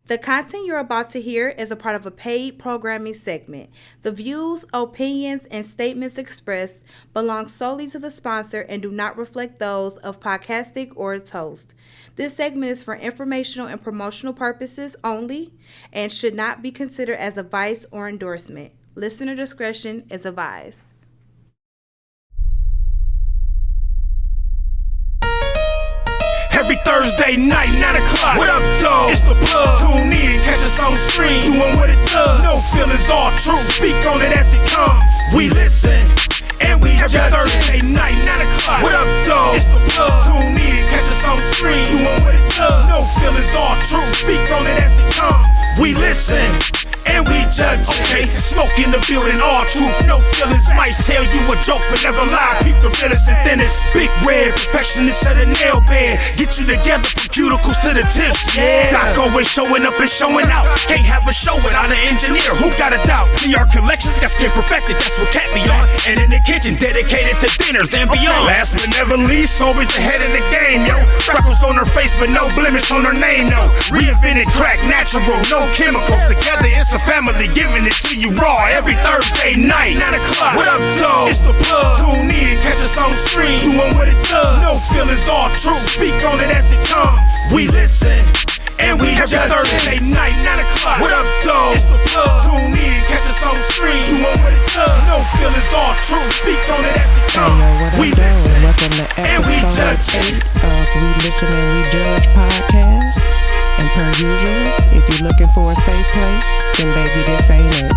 The content you're about to hear is a part of a paid programming segment. The views, opinions, and statements expressed belong solely to the sponsor and do not reflect those of Podcastic or its host. This segment is for informational and promotional purposes only and should not be considered as advice or endorsement. Listener discretion is advised. Every Thursday night, 9 o'clock. What up, dog? It's the plug. Tune in, catch us on stream. Doing what it does. No feelings, all true. Speak on it as it comes. We listen and we judge. Every Thursday night, 9 o'clock. What up, dog? It's the plug. Tune in, catch us on stream. Doing what it does. No feelings, all true. Speak on it as it comes. We listen and we judge. Okay, smoke in the building, all truth, no feelings. Might tell you a joke, but never lie. Peep the realest and thinnest. Big red, perfectionist of the nail bed. Get you together from cuticles to the tips. Yeah, Doc always showing up and showing out. Can't have a show without an engineer. Who got a doubt? PR collections got skin perfected. That's what Cat be on. And in the kitchen, dedicated to dinners and beyond. Last but never least, always ahead of the game, yo. Freckles on her face, but no blemish on her name, no. Reinvented crack, natural, no chemicals. Together, it's a family giving it to you raw every Thursday night, 9 o'clock. What up, dog? It's the plug. Tune in, catch us on stream. Doing what it does. No feelings, all true. Speak on it as it comes. We listen and we judge. Every Thursday night, 9 o'clock. What up, dog? It's the plug. Tune in, catch us on stream. Doing what it does. No feelings, all true. Speak on it as it comes. We listen and we judge. 8 of We Listen and We Judge podcast. And per usual, if you're looking for a safe place, then baby, this ain't it.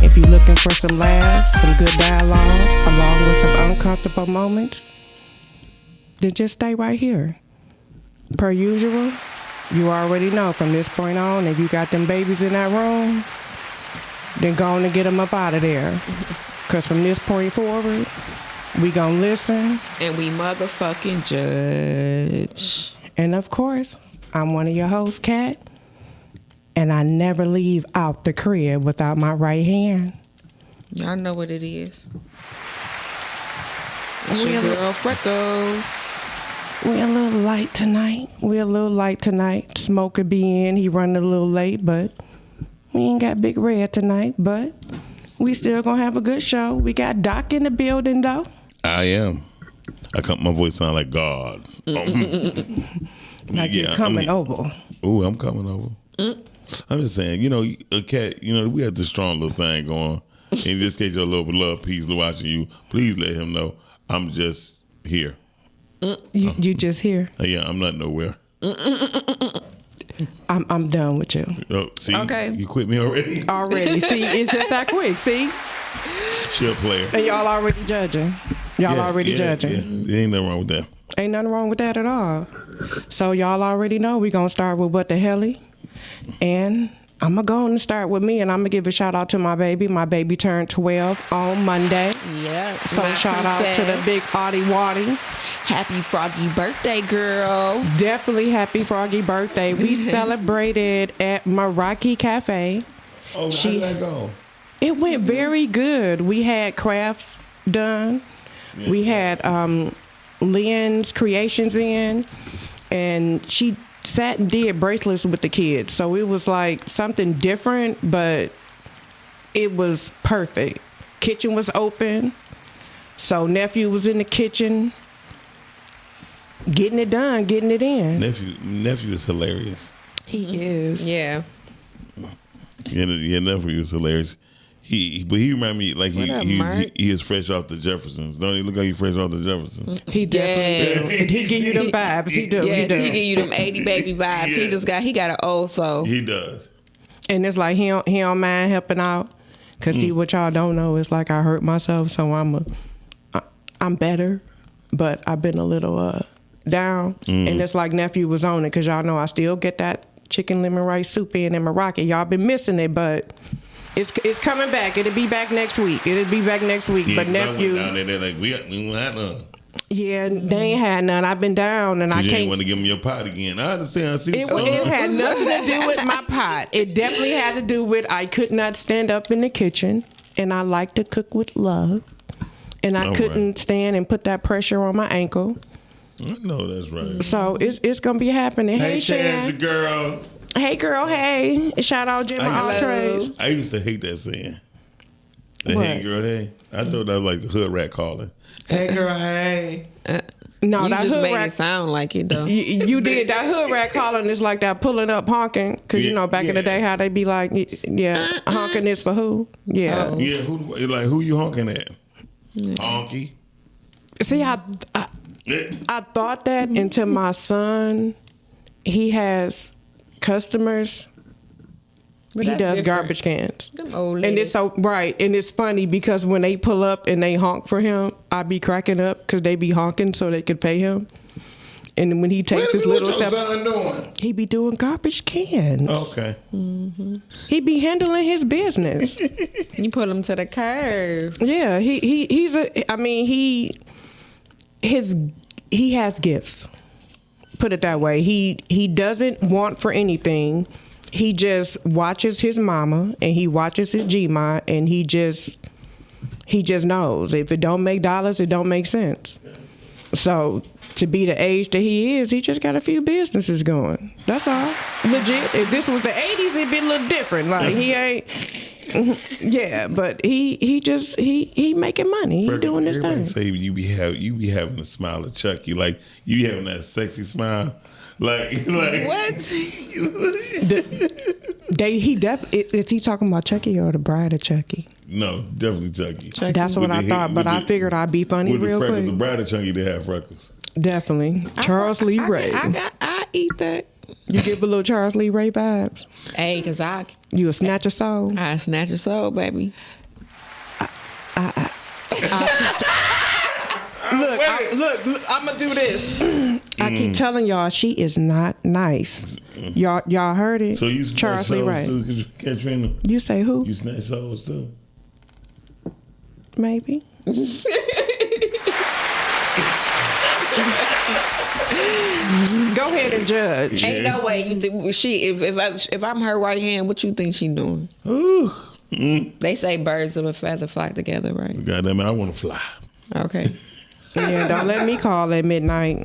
If you're looking for some laughs, some good dialogue, along with some uncomfortable moments, then just stay right here. Per usual, you already know from this point on, if you got them babies in that room, then go on and get them up out of there. Because from this point forward, we gonna listen. And we motherfucking judge. And of course, I'm one of your hosts, Kat, and I never leave out the crib without my right hand. Y'all know what it is. It's your girl Freckles. We're a little light tonight. Smoker be in. He running a little late, but we ain't got Big Red tonight. But we still gonna have a good show. We got Doc in the building, though. I am. My voice sound like God. Like you're coming over. Ooh, I'm coming over. I'm just saying, a cat, we had this strong little thing going. In this case, your little love piece watching you, please let him know I'm just here. You just here? Yeah, I'm not nowhere. I'm done with you. Oh, see, okay. You quit me already? See, it's just that quick, see? She a player. And y'all already judging. Judging. Yeah. There ain't nothing wrong with that. Ain't nothing wrong with that at all. So y'all already know we gonna start with what the helly. And I'm gonna go and start with me, and I'm gonna give a shout out to my baby. My baby turned 12 on Monday. Yeah. So shout out to the big Audie Waddy. Happy froggy birthday, girl. Definitely happy froggy birthday. We celebrated at Meraki Cafe. Oh, how did that go? It went very good. We had crafts done. Yeah. We had Lynn's Creations in, and she sat and did bracelets with the kids. So it was like something different, but it was perfect. Kitchen was open, so nephew was in the kitchen, getting it done, getting it in. Nephew is hilarious. He is. Yeah. Yeah, nephew is hilarious. He remind me like he is fresh off the Jeffersons. Don't he look like he fresh off the Jeffersons? He definitely is. He give you them vibes. He do. Yes, he give you them 80 baby vibes. Yeah. He got an old soul. He does. And it's like he don't mind helping out. Cause see, what y'all don't know is like I hurt myself, so I'm better, but I've been a little down. And it's like nephew was on it, cause y'all know I still get that chicken lemon rice soup in Meraki. Y'all been missing it, but it's coming back. It'll be back next week. Yeah, but nephew down there, they're like we don't have none. Yeah, they ain't had none. I've been down, and I can't. You ain't want to give them your pot again. I understand. I see. It had nothing to do with my pot. It definitely had to do with I could not stand up in the kitchen, and I like to cook with love, and I couldn't stand and put that pressure on my ankle. I know that's right. So it's gonna be happening. Hey, Chance, Shan. girl. Hey girl, hey. Shout out Jimmy Entrees. I used to hate that saying. The What? hey girl, hey. I thought that was like the hood rat calling. Hey girl, hey. No, You that just hood made rat. it sound like it though. You did that hood rat calling is like that pulling up honking because you know back in the day how they be like honking is for who Yeah, who you honking at? Honky. See I thought that until my son he has customers. But He that's does different. garbage cans. Them old And ladies. it's so right, and it's funny because when they pull up and they honk for him, I be cracking up because they be honking so they could pay him. And when he takes his little What your step, son doing? he be doing garbage cans. Okay. He be handling his business. You put them to the curve. Yeah, he's a. I mean he has gifts. Put it that way. He doesn't want for anything. He just watches his mama and he watches his G-Ma and he just knows if it don't make dollars, it don't make sense. So to be the age that he is, he just got a few businesses going. That's all. Legit. If this was the 80s, it'd be a little different. Like he ain't. Yeah, but he making money. He doing his Everybody thing. say you be having the smile of Chucky, like you be having that sexy smile, like What? Is he talking about Chucky or the bride of Chucky? No, definitely Chucky. That's what With I the thought, head- but with I the- figured I'd be funny with the real freckles. quick. The bride of Chucky did have freckles. Definitely. Charles Lee Ray. I eat that. You give a little Charles Lee Ray vibes. Hey, cause I You a snatch a soul. snatch your soul, baby. Look, I'm gonna do this. I keep telling y'all she is not nice. Y'all heard it. So you snatch Charles Lee souls Ray. too, Katrina? You say who? You snatch souls too? Maybe. Go ahead and judge. Ain't no way you think she. If I'm her right hand, what you think she doing? Ooh. They say birds of a feather flock together, right? Goddamn it, I want to fly. Okay. Yeah, don't let me call at midnight.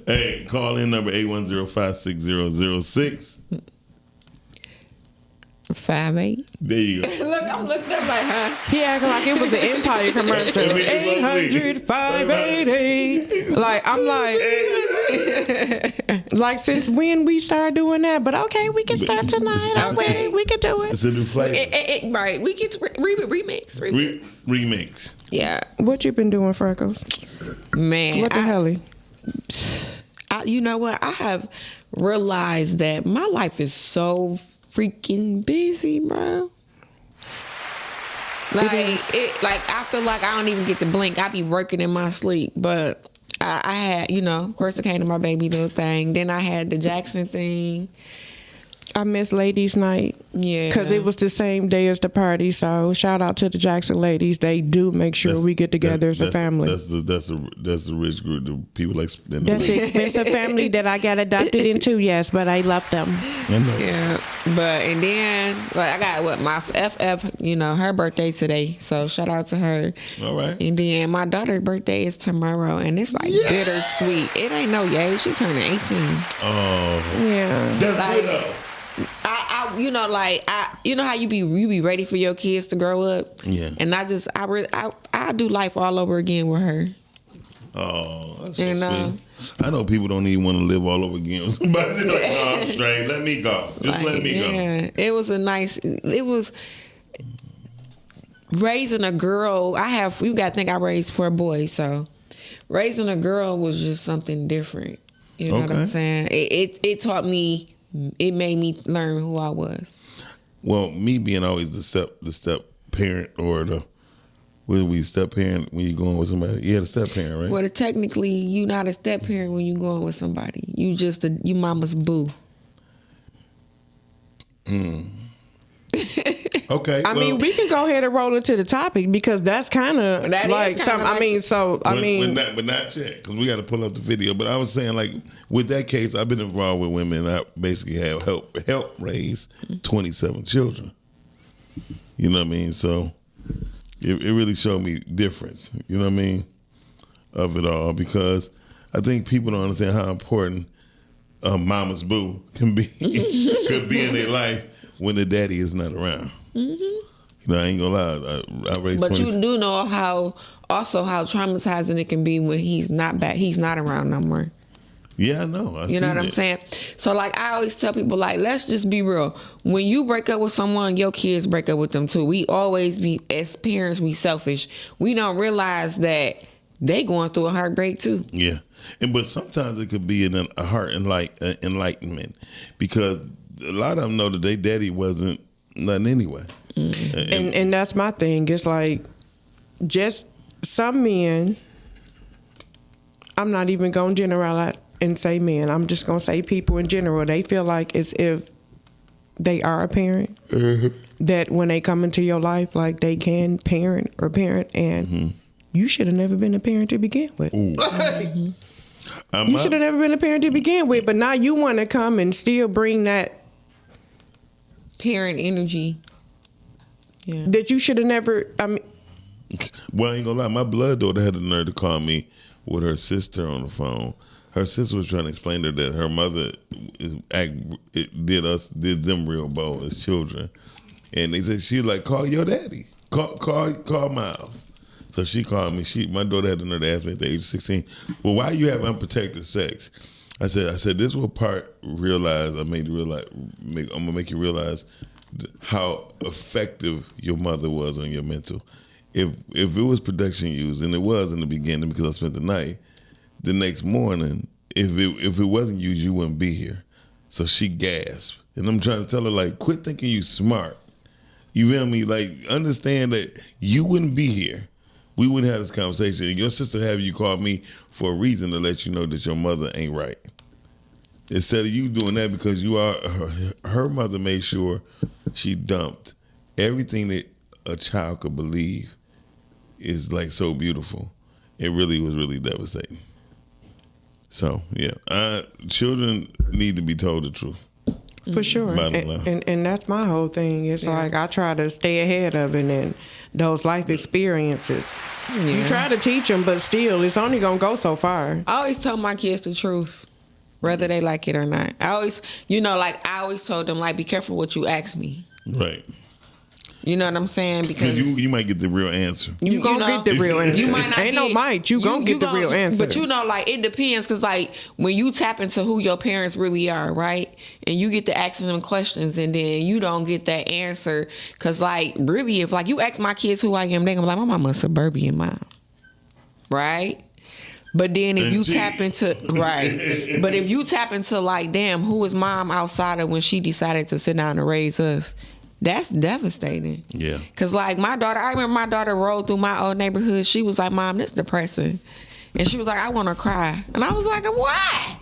Hey, call in number 810-560-06. 5'8". There you go. Look, I'm looking up like, huh? He acting like it was the Empire commercial. 800 580. Like I'm like since when we started doing that? But okay, we can start tonight. Okay, we can do it. It's a new flavor. Right. We get to remix. Remix. Yeah. What you been doing, Freckles? Man. What the hell? You know what? I have realized that my life is so freaking busy, bro. I feel like I don't even get to blink. I be working in my sleep, but I had, of course, I came to my baby little thing. Then I had the Jackson thing. I missed ladies' night. Yeah. Because it was the same day as the party. So shout out to the Jackson ladies. They do make sure we get together as a family. That's the rich group. The people like spending. That's the expensive family that I got adopted into, yes, but I love them. I know. Yeah, and then I got my FF, her birthday today, so shout out to her. All right. And then my daughter's birthday is tomorrow, and it's like bittersweet. It ain't no yay. She turning 18. Oh, Yeah. that's Like, good though. How you be ready for your kids to grow up. Yeah. And I do life all over again with her. Oh, that's so You know? sweet. I know people don't even want to live all over again with somebody. They're like, no, I'm straight. Let me go. Just let me go. Yeah, it was raising a girl. You got to think I raised 4 boys, so raising a girl was just something different. You know what I'm Okay. saying? It taught me. It made me learn who I was. Well, me being always the step parent or the step parent when you're going with somebody. Yeah, the step parent, right? Well, technically, you're not a step parent when you're going with somebody. You just you mama's boo. Okay. I mean, we can go ahead and roll into the topic because that's kind of That is like kinda something. like- but not yet because we got to pull up the video. But I was saying, like, with that case, I've been involved with women. I basically have help raise 27 children. You know what I mean? So it really showed me difference. You know what I mean? Of it all, because I think people don't understand how important mama's boo can be could be in their life when the daddy is not around. You know, I ain't gonna lie. I raised. But you do know how traumatizing it can be when he's not back. He's not around no more. Yeah, I know. You know what I'm saying? So, like, I always tell people, like, let's just be real. When you break up with someone, your kids break up with them too. We always be, as parents, we selfish. We don't realize that they going through a heartbreak too. Yeah, but sometimes it could be a heart enlightenment, because a lot of them know that their daddy wasn't nothing anyway. And that's my thing. It's like, just some men, I'm not even going to generalize and say men. I'm just going to say people in general. They feel like as if they are a parent, that when they come into your life, like they can parent, and you should have never been a parent to begin with. You should have never been a parent to begin with, but now you want to come and still bring that Parent energy. Yeah. that you should have never, I mean, Well, I ain't gonna lie. My blood daughter had the nerve to call me with her sister on the phone. Her sister was trying to explain to her that her mother did them real bold as children, and they said she like, call your daddy, call Miles. So she called me. My daughter had the nerve to ask me at the age of 16, well, why you have unprotected sex? I said this will realize. I'm gonna make you realize how effective your mother was on your mental. If it was protection used, and it was in the beginning because I spent the night, the next morning, if it wasn't used, you wouldn't be here. So she gasped. And I'm trying to tell her, like, quit thinking you smart. You feel me? Like, understand that you wouldn't be here. We wouldn't have this conversation. And your sister have you call me for a reason to let you know that your mother ain't right. Instead of you doing that because you are her mother made sure she dumped everything that a child could believe is like so beautiful. It really was really devastating. So yeah, children need to be told the truth. for sure. And that's my whole thing. It's like I try to stay ahead of it, and those life experiences. You try to teach them, but still, it's only gonna go so far. I always tell my kids the truth, whether they like it or not. I always told them, like, be careful what you ask me. Right. You know what I'm saying? Because you might get the real answer. You gonna get the real answer. You might not Ain't no might. You gonna get the real answer. But like, it depends, because like when you tap into who your parents really are, right? And you get to asking them questions, and then you don't get that answer, because like really, if like you ask my kids who I am, they gonna be like, my mama's a suburban mom, right? But then if you tap into but if you tap into like, damn, who was mom outside of when she decided to sit down and raise us? That's devastating. Yeah. Cause like I remember my daughter rolled through my old neighborhood. She was like, Mom, this depressing. And she was like, I want to cry. And I was like, why?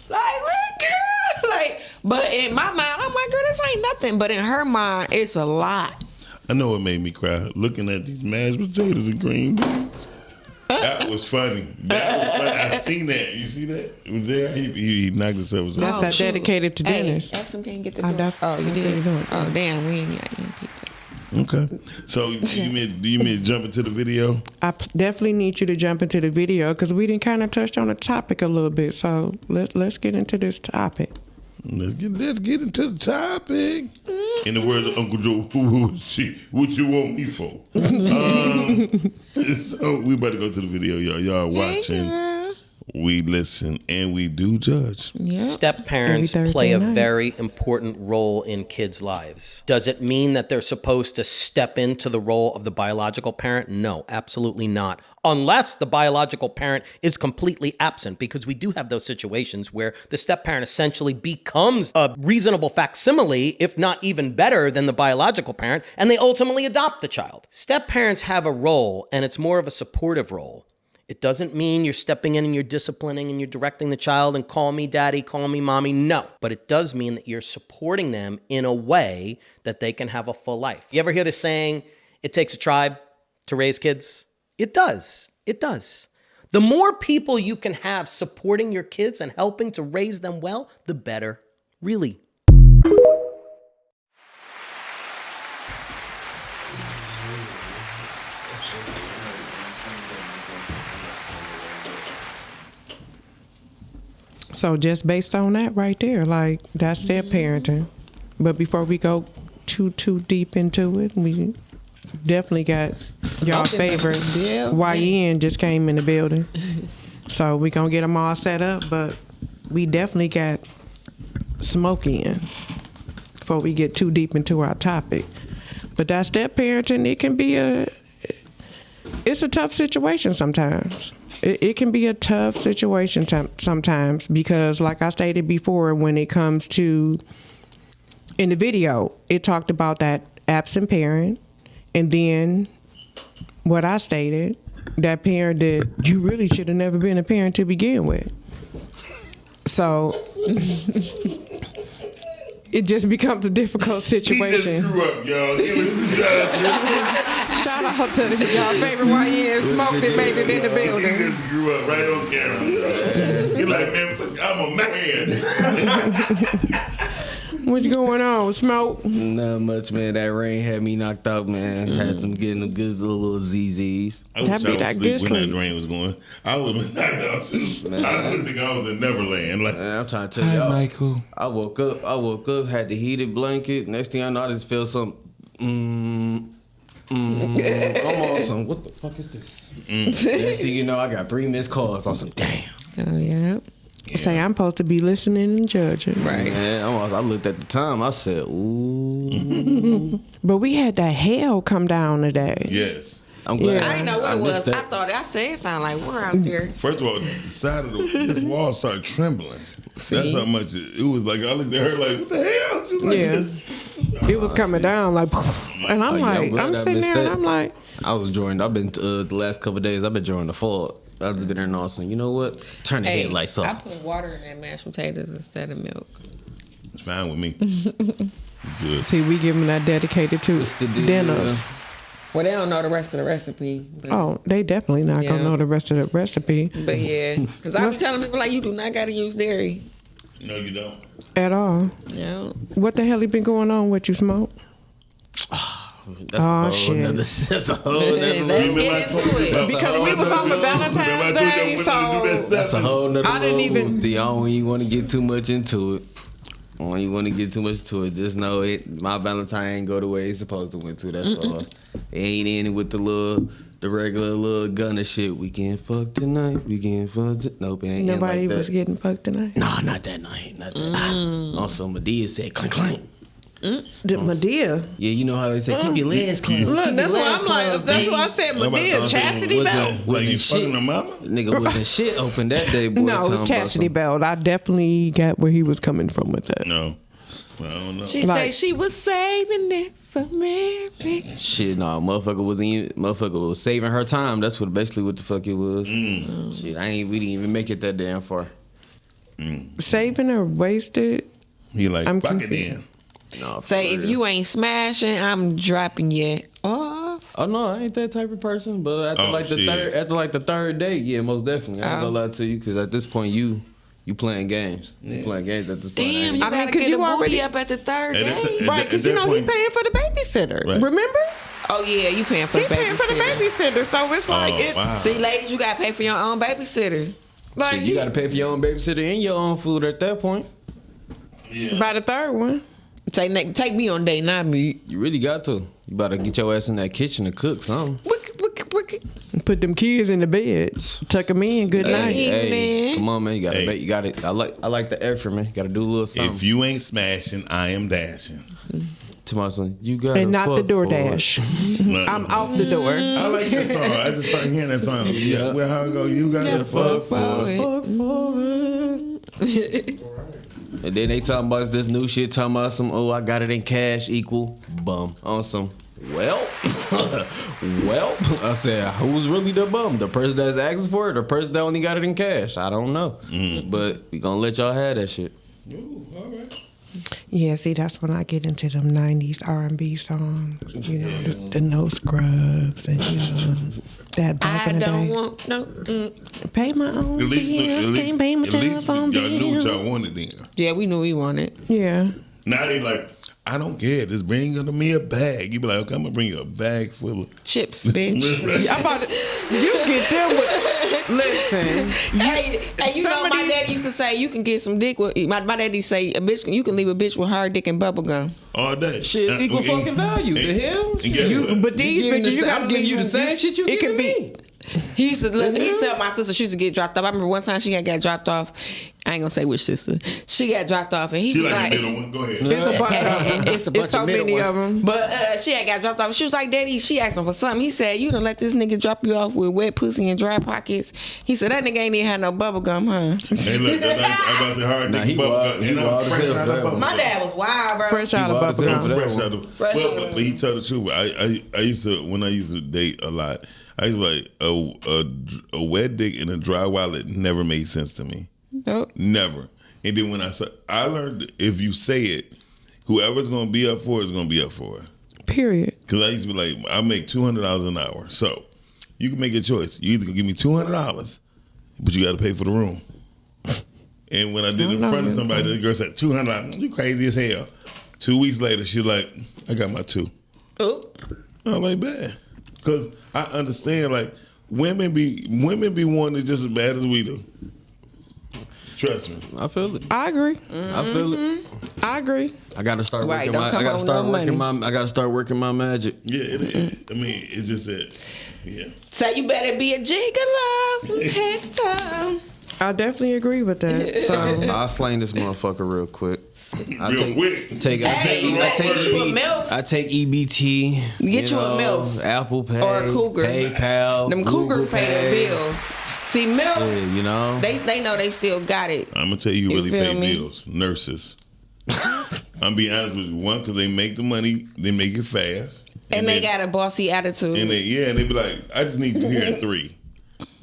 Like, what, girl? Like, but in my mind, I'm like, girl, this ain't nothing. But in her mind, it's a lot. I know it made me cry looking at these mashed potatoes and green beans. That was funny. I seen that. You see that? It was there. He knocked himself out. That's dedicated to Dennis. Ask him, can you get the door? Oh, you did? Oh, damn. We ain't got any pizza. Okay. So do you mean to jump into the video? I definitely need you to jump into the video, because we didn't kind of touch on the topic a little bit. So let's get into this topic. Let's get into the topic. In the words of Uncle Joe, what you want me for? So we about to go to the video, y'all. Y'all watching, we listen, and we do judge. Yep. Step parents play a very important role in kids' lives. Does it mean that they're supposed to step into the role of the biological parent? No, absolutely not. Unless the biological parent is completely absent, because we do have those situations where the step parent essentially becomes a reasonable facsimile, if not even better than the biological parent, and they ultimately adopt the child. Step parents have a role, and it's more of a supportive role. It doesn't mean you're stepping in and you're disciplining and you're directing the child and call me daddy, call me mommy. No, but it does mean that you're supporting them in a way that they can have a full life. You ever hear the saying, it takes a tribe to raise kids? It does. It does. The more people you can have supporting your kids and helping to raise them well, the better. Really. So just based on that right there, like that's their parenting. But before we go too deep into it, we definitely got y'all favorite YN just came in the building. So we gonna get them all set up, but we definitely got Smoke in before we get too deep into our topic. But that's their parenting. It's a tough situation sometimes. It can be a tough situation sometimes because, like I stated before, when it comes to, in the video, it talked about that absent parent, and then what I stated, that parent that you really should have never been a parent to begin with. So it just becomes a difficult situation. He just grew up, y'all. Give him a Shout out to y'all favorite YN Smoke that made it in the He building. just grew up right on camera. He like, man, I'm a man. What's going on, Smoke? Not much, man. That rain had me knocked out, man. Had some getting a good little ZZs. I wish I That be was that asleep good when sleep. that rain was going. I would have been knocked out too. Man. I didn't think I was in Neverland. Like, Man, I'm trying to tell y'all. Michael. I woke up, had the heated blanket. Next thing I know, I just feel some. I'm on some. What the fuck is this? Next thing you know, I got 3 missed calls on some. Damn. Oh yeah. Say I'm supposed to be listening and judging. Right. Man, I looked at the time. I said, ooh. But we had that hail come down today. Yes. I'm glad. Yeah. I didn't know what it missed was. that. I said it sounded like we're out there. First of all, the side of this wall started trembling. See? That's how much it was like. I looked at her like, what the hell? She's like, Yeah. It was coming down like, and I'm Oh, yeah, I'm like, glad I'm I sitting missed there and that. I'm like, I was enjoying. I've been the last couple of days. I've been enjoying the fog. I've just been there and all saying, you know what? Turn the headlights I off. put water in that mashed potatoes instead of milk. It's fine with me. Good. see, we giving that dedicated to What's the deal? dinners. Well, they don't know the rest of the recipe. But, Oh, they definitely not Yeah. gonna know the rest of the recipe but yeah, because I be telling people like, you do not got to use dairy. No, you don't. at all. Yeah. What the hell he been going on with you, Smoke? That's Oh, a whole shit. nother. That's a whole nother. Let's get into it. Because we was on the Valentine's Day, so That's a whole nother. I didn't level. even- Y'all, when you want to get too much into it, just know it. My Valentine ain't go the way it's supposed to went to. That's all. It ain't in with the regular little gunner shit. We can't fuck tonight. Nope, it ain't nobody like that. was getting fucked tonight. Nah, not that night. Not that. Also, Medea said clink clink. Medea. Yeah, you know how they say keep your legs closed. Look, that's what I'm like. That's what I said. Medea, chastity belt. Like you Wasn't fucking a mama? Nigga wasn't shit open that day, boy. No, it talking was about chastity some- belt. I definitely got where he was coming from with that. No. Well, I don't know. She Like- said she was saving it for Mary. Shit, nah, motherfucker was saving her time. That's basically what the fuck it was. Shit, we didn't even make it that damn far. Saving or wasted? He like, I'm fuck it confused. in. Nah, Say for if real. you ain't smashing, I'm dropping you off. Oh no, I ain't that type of person. But after Oh, shit. the third date, yeah, most definitely. I ain't gonna lie to you, because at this point you playing games. You playing games at this point. Damn, ain't you I mean, gotta 'cause get you the booty already- up at the third And at day. the- Right, at because you that know he point- paying for the babysitter. Right. Remember? Oh yeah, you paying for He the paying for the babysitter. babysitter. So it's like, Oh, it's wow. See, ladies, you gotta pay for your own babysitter. like Shit, you gotta pay for your own babysitter and your own food at that point. Yeah. by the third one. Take me on date, not me. You really got to. You better get your ass in that kitchen to cook something. Wicked. Put them kids in the bed. Tuck them in. Good night. Evening. Come on, man. You gotta Hey. you got it. I like the effort, man. You gotta do a little something. If you ain't smashing, I am dashing. To my son, you got And not the DoorDash. Look, I'm out the door. I like that song. I just started hearing that song. Yeah. Well, how it go? You got to fuck for it. And then they talking about this new shit, talking about some, I got it in cash equal bum. On some, well, I said, who's really the bum? The person that's asking for it or the person that only got it in cash? I don't know. But we gonna let y'all have that shit. Ooh, all right. Yeah, see, that's when I get into them 90s R&B songs. You know, the No Scrubs and, you know, that back I in the don't day. want no. Pay my own At least, bills, can't pay my y'all telephone knew what bill. y'all wanted then. Yeah, we knew we wanted. Yeah. Now they like, I don't care. Just bring me a bag. You be like, okay, I'm gonna bring you a bag full of chips, bitch. I'm about to, you get them with. Listen, Hey, you know my daddy used to say you can get some dick with my daddy say a bitch you can leave a bitch with hard dick and bubble gum. all day. Shit, equal fucking value. The hell? And guess what? but these bitches, you gotta I'm giving you the same shit you It giving can me. be. He used to tell my sister she used to get dropped off. I remember one time she got dropped off. I ain't gonna say which sister. She got dropped off and he She was like like the middle one. Go ahead. It's a bunch of them. it's a bunch so of middle many ones. of them. But she had got dropped off. She was like, Daddy, she asked him for something. He said, you done let this nigga drop you off with wet pussy and dry pockets. He said, that nigga ain't even had no bubble gum, huh? Hey, look, I'm about to hard Nah, dick he bubble wild- gum. he And I'm wild as fresh hell out for of that bubble My gum. dad was wild, bro. Fresh out of wild as bubble hell for gum. that. Fresh out of, Fresh out of- but he tell the truth. I used to, when I used to date a lot, I used to be like a wet dick and a dry wallet never made sense to me. Nope. Never. And then when I learned if you say it, whoever's gonna be up for it is gonna be up for it. Period. Cause I used to be like, I make $200 an hour, so you can make a choice. You either can give me $200, but you got to pay for the room. And when I did it in front of somebody, the girl said $200. You crazy as hell. 2 weeks later, she's like, I got my $2. Ooh. I'm like, bad, cause I understand like women be wanting it just as bad as we do. Trust me. I feel it. I agree. I feel it. I agree. I gotta start Right, working don't my. come I gotta on start no working money. my. I gotta start working my magic. Yeah, I mean, it's just that. Yeah. So you better be a gigolo next time. I definitely agree with that. So I'll slang this motherfucker real quick. I Real quick. I take get you a MILF. I take EBT. Get you a MILF. Apple Pay Or a cougar. PayPal. Them Google cougars pay their bills. See, milk, Yeah, you know. they know they still got it. I'm gonna tell you who You really feel pay me? bills. Nurses. I'm be honest with you. One, because they make the money, they make it fast, And they got a bossy attitude. and they be like, I just need you here at 3.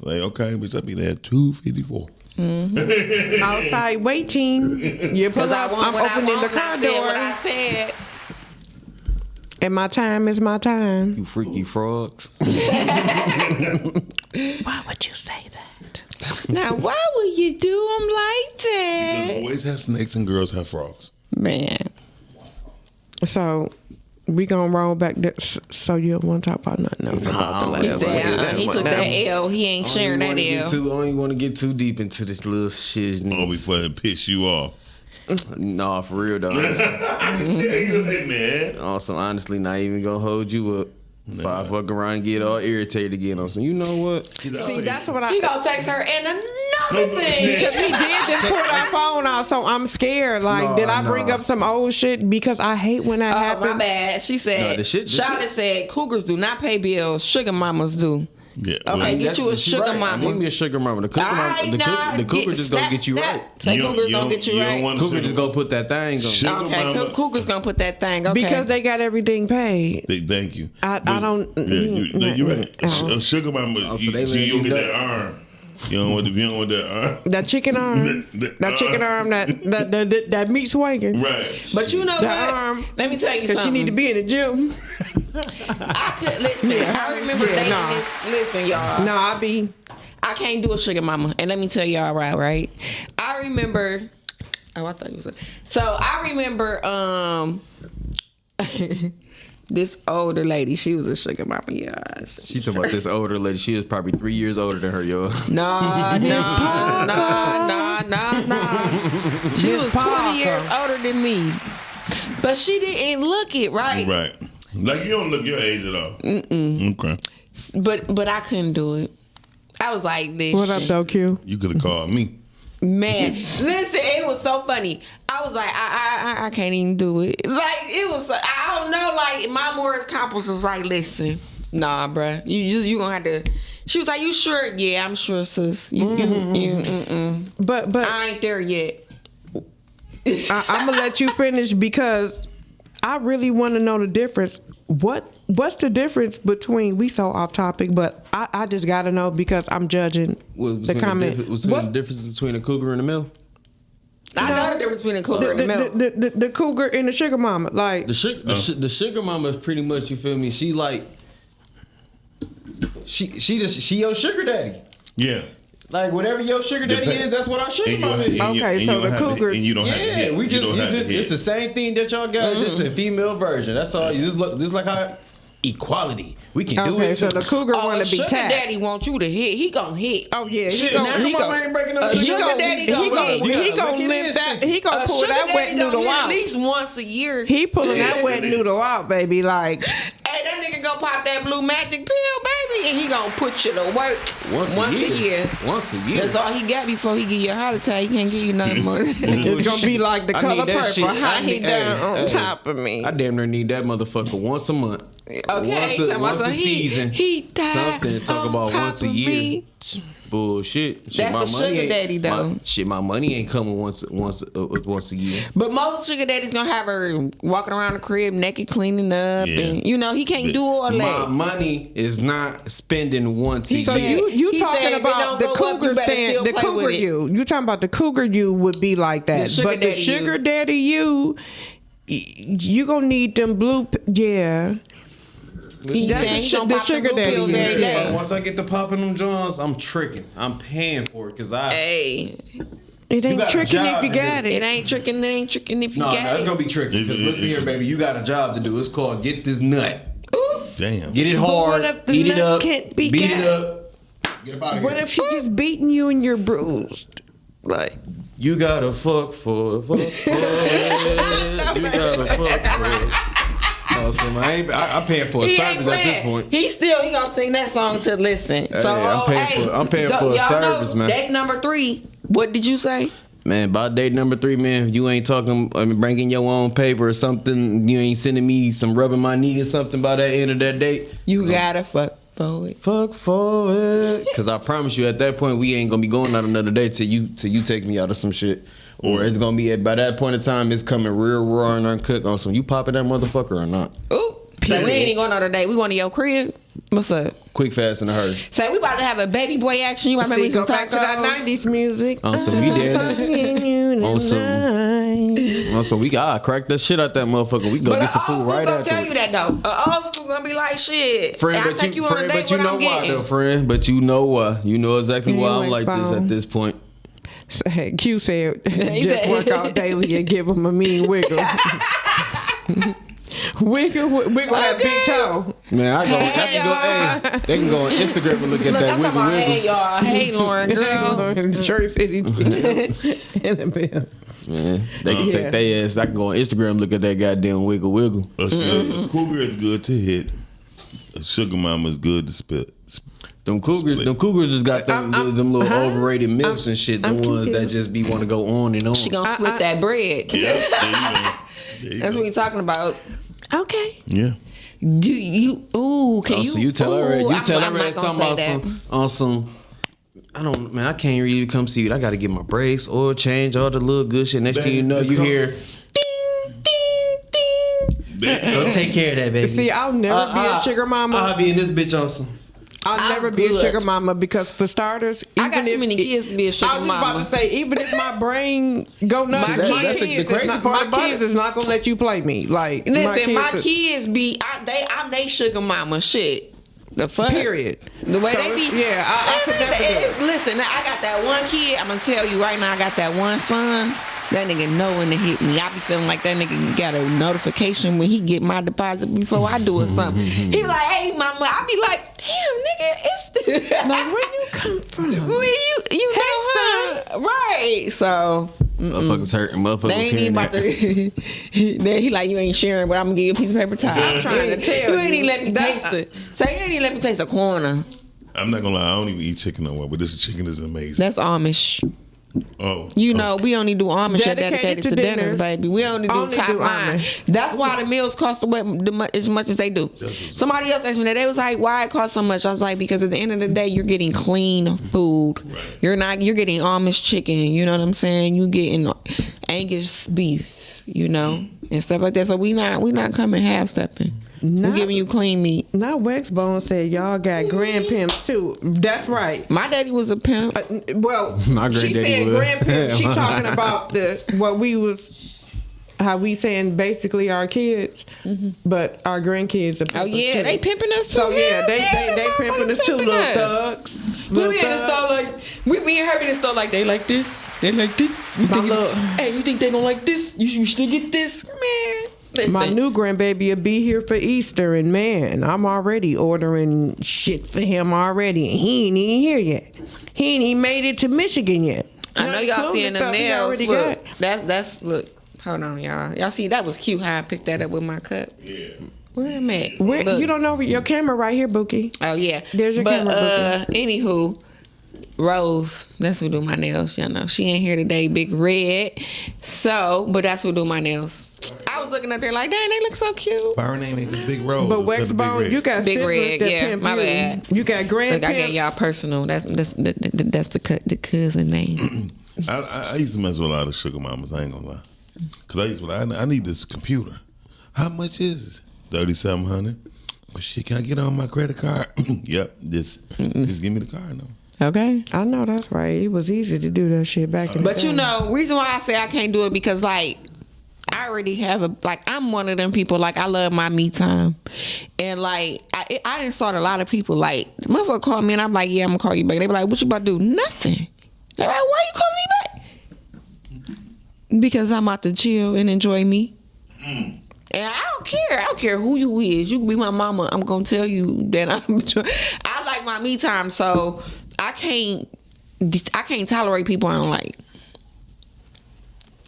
Like, okay, bitch, I'll be there at 2:54. outside waiting, you pull Because I up. want I'm what I opening want. the I car said what I door, said. and my time is my time. You freaky frogs. Why would you say that? Now, why would you do them like that? Boys have snakes and girls have frogs. Man. So we gonna roll back. So you don't want to talk about nothing else about the He last said one? he took that L. He ain't sharing that L. I don't even want to get too deep into this little shit. Oh, before it piss you off. Nah, for real though. Yeah, you like, man. Also, honestly, not even gonna hold you up. If I fuck around and get all irritated again on some, you know what? See, that's what He I. gonna text her and another thing. Because he did just pull that phone out, so I'm scared. Like, did I bring up some old shit? Because I hate when that Oh, happens. my bad. She No, said, the shit- Charlotte said, cougars do not pay bills. Sugar mamas do. Yeah. Okay, get you a She sugar right. I mama. need me a sugar mama. The cougar, the cougar just gonna get you right. Say cougars gonna get you right. Cougar just gonna put that thing on. Sugar Okay, mama. cougars gonna put that thing. Okay. Because they got everything paid. Thank you. I don't- Yeah, you're right. Uh-huh. Sugar mama, so they you letting don't you get know. that arm. You don't want that arm. That chicken arm, that chicken arm, that meat swinging. Right. But you know The what? arm. Let me tell you Because something. you need to be in the gym. I could listen. I remember dating nah. this. Listen, y'all. No, I be. I can't do a sugar mama. And let me tell y'all right? I remember. Oh, I thought you was. So I remember this older lady. She was a sugar mama. Yeah. She talking about this older lady. She was probably 3 years older than her, yo. No. She was 20 years older than me. But she didn't look it, right? Right. Like you don't look your age at all. Okay. But I couldn't do it. I was like this. What up, though, Q? You could have called me. Man, listen, it was so funny. I was like, I can't even do it. Like, it was, I don't know, like, my Morris Compass was like, listen, nah, bruh, you gonna have to. She was like, you sure? Yeah, I'm sure, sis. But I ain't there yet. I'm gonna let you finish because I really want to know the difference. What's the difference between? We so off topic, but I just gotta know because I'm judging the comment. What's the difference between a cougar and a mill? I know the difference between a cougar and a milk. The cougar and the sugar mama, like The sugar mama is pretty much, you feel me? She like she your sugar daddy. Yeah. Like whatever your sugar daddy is, that's what our sugar mama is. Okay, so the cougar. And you don't have to Yeah, hit. we You don't have to just hit. it's the same thing that y'all got, just a female version. That's all. Just like how equality. We can do Okay, it so too. the cougar want to be Sugar tapped. daddy want you to hit. He gonna hit. Oh yeah, Shit, he come gonna. on, I ain't breaking no He sugar gonna- daddy. he gonna- He gonna look at lift this that. thing. He gonna pull Sugar that wet daddy gonna noodle hit at out. least once a year. He pulling that wet noodle out, baby. Like Hey, that nigga gonna pop that blue magic pill, baby, and he gonna put you to work once a year. Once a year. That's all he got before he give you a heart attack. He can't give you nothing more. it's gonna be like the I color need that purple. shit. How I he need- down hey, on hey. top of me. I damn near need that motherfucker once a month. Okay, once a season. He died Something talk on about top once a of year. me. Bullshit. Shit, That's my the money sugar ain't- daddy, though. My money ain't coming once a year. But most sugar daddies gonna have her walking around the crib naked, cleaning up, Yeah. and he can't do all My that. money is not spending once a He So year. said- you he talking said if it about don't the go up, you cougar better stand, still the play cougar with it. you talking about the cougar you would be like that, The sugar but the daddy sugar you. daddy you gonna need them yeah. He That's saying the he su- gonna the pop them sugar blue pills daddy, every yeah. day. Once I get to popping them Johns, I'm tricking. I'm paying for it because Hey, It ain't got a tricking job if you to do. got it it. ain't tricking. It ain't tricking if you No, got it's it. gonna be tricky. Because listen here, baby, you got a job to do. It's called get this nut. Damn. Get it But what hard, if the eat it nut up, can't be beat got? it up, get up out of What here. if she just beating you and you're bruised? Like You gotta fuck for it. You gotta fuck for it. Awesome. I'm paying for a He service ain't at this playing. point. He gonna sing that song to listen. So I'm paying for a y'all service, know, man. Date number 3. What did you say? Man, by date number 3, man, if you ain't talking, bringing your own paper or something, you ain't sending me some rubbing my knee or something by that end of that date. You gotta fuck for it. Fuck for it. Cause I promise you, at that point, we ain't gonna be going out another day till you take me out of some shit. Or it's gonna be by that point in time, it's coming real raw and uncooked on some. You popping that motherfucker or not? Ooh. So we ain't even going on a date. We going to your crib. What's up? Quick, fast, and a hurry. Say we about to have a baby boy action. You might make me some go back to that tacos. 90s music. On some, we did. On some, we got crack that shit out that motherfucker. We go But get some the old food school right gonna after. tell you that though. Old school gonna be like shit. Friend, I'll but take you on a friend, date but you what know I'm why, getting. though, friend. But you know why. You know exactly why I'm like this Anyway, at this point. Q said, He just said- work out daily and give him a mean wiggle. wiggle that big toe. Man, I Hey, can go. Hey, they can go on Instagram and look at Look, that I'm talking wiggle about, hey wiggle. y'all, hey Lauren, girl. Jersey City. NFL. Man, they can Yeah. take their ass. I can go on Instagram and look at that goddamn wiggle wiggle. A cougar is good to hit. A sugar mama is good to spit. Them cougars just got them little overrated myths and shit. The I'm ones that confused. just be want to go on and on. She gonna split that bread. Yeah, there you go. There you That's go. what we talking about. Okay. Yeah. Do you? Ooh, can Oh, you? so you tell her, ooh, you tell I'm her not it's gonna talking say about that. on some. I don't, man. I can't really come see you. I got to get my brakes, oil change, all the little good shit. Next thing you know, Let's you go. hear, ding, ding, ding. Go take care of that, baby. See, I'll never be a sugar mama. I'll be in this bitch on some. I'll I'm never be a good. sugar mama because for starters, I got even too if- many kids to be a sugar I was just mama. about to say, even if my brain go nuts, My my kids- kids, that's the crazy is not, part my about kids it. is not gonna let you play me. Like, Listen, my is- kids be, I'm they sugar mama shit. The fuck? Period. The way So they be. yeah, I could never do it. Listen, I got that one kid. I'm gonna tell you right now. I got that one son. That nigga know when to hit me. I be feeling like that nigga got a notification when he get my deposit before I do it something. He be like, "Hey, mama." I be like, "Damn, nigga, it's Like, where you come from? where you know her, right?" So. Motherfuckers hurting. They Motherfuckers ain't even hearing about that. to. Then he like, you ain't sharing, but I'm gonna give you a piece of paper towel. I'm trying to tell you ain't you. even let me taste it. So you ain't even let me taste a corner. I'm not gonna lie, I don't even eat chicken no more, but this chicken is amazing. That's Amish. Oh, You know, we only do Amish Dedicated dedicated to to dinners, dinners. baby. We only do Only top do line. Amish. That's why the meals cost as much as they do. Somebody else asked me that. They was like, why it cost so much? I was like, because at the end of the day, you're getting clean food. You're getting Amish chicken. You know what I'm saying? You getting Angus beef, you know, and stuff like that. So we not coming half stepping. No. We're giving you clean meat. Now Wexbone said y'all got grandpimps too. That's right. My daddy was a pimp. Well, My she granddaddy said was. grandpimp. She talking about how we saying basically our kids, but our grandkids are Oh pimpers yeah, too. they pimping us too. So yeah, Hell they the pimping us motherfuckers too, pimping little us. thugs. We be in the store like we be in her in the store like they like this. They like this. You think hey, you think they gonna like this? You should get this, man. Listen. My new grandbaby will be here for Easter, and man, I'm already ordering shit for him already, and he ain't even here yet. He ain't even made it to Michigan yet. I know y'all seeing them nails. Look, that's look. Hold on, y'all. Y'all see that was cute how I picked that up with my cup. Yeah. Where am I at? Where, you don't know your camera right here, Bookie. Oh yeah. There's your camera, Bookie. Anywho, Rose, that's who do my nails. Y'all know she ain't here today, Big Red. So, but that's who do my nails. I was looking up there like, dang, they look so cute. Her name ain't the Big Rose. But Wexbone, you got Big siblings Red, that yeah, pimp my you. bad. You got grandparents. Look, I gave y'all personal. That's the cousin name. I used to mess with a lot of sugar mamas. I ain't gonna lie, cause I used to. I need this computer. How much is it? $3,700. Well, shit, can I get on my credit card? Yep. Just give me the card. No. Okay. I know that's right. It was easy to do that shit back in the day. But you know, reason why I say I can't do it because like I already have I'm one of them people, like I love my me time. And like I didn't start a lot of people, like the motherfucker call me and I'm like, yeah, I'm gonna call you back. They be like, what you about to do? Nothing. They're like, why you calling me back? Because I'm out to chill and enjoy me. And I don't care who you is. You can be my mama. I'm gonna tell you that I like my me time, so I can't tolerate people I don't like.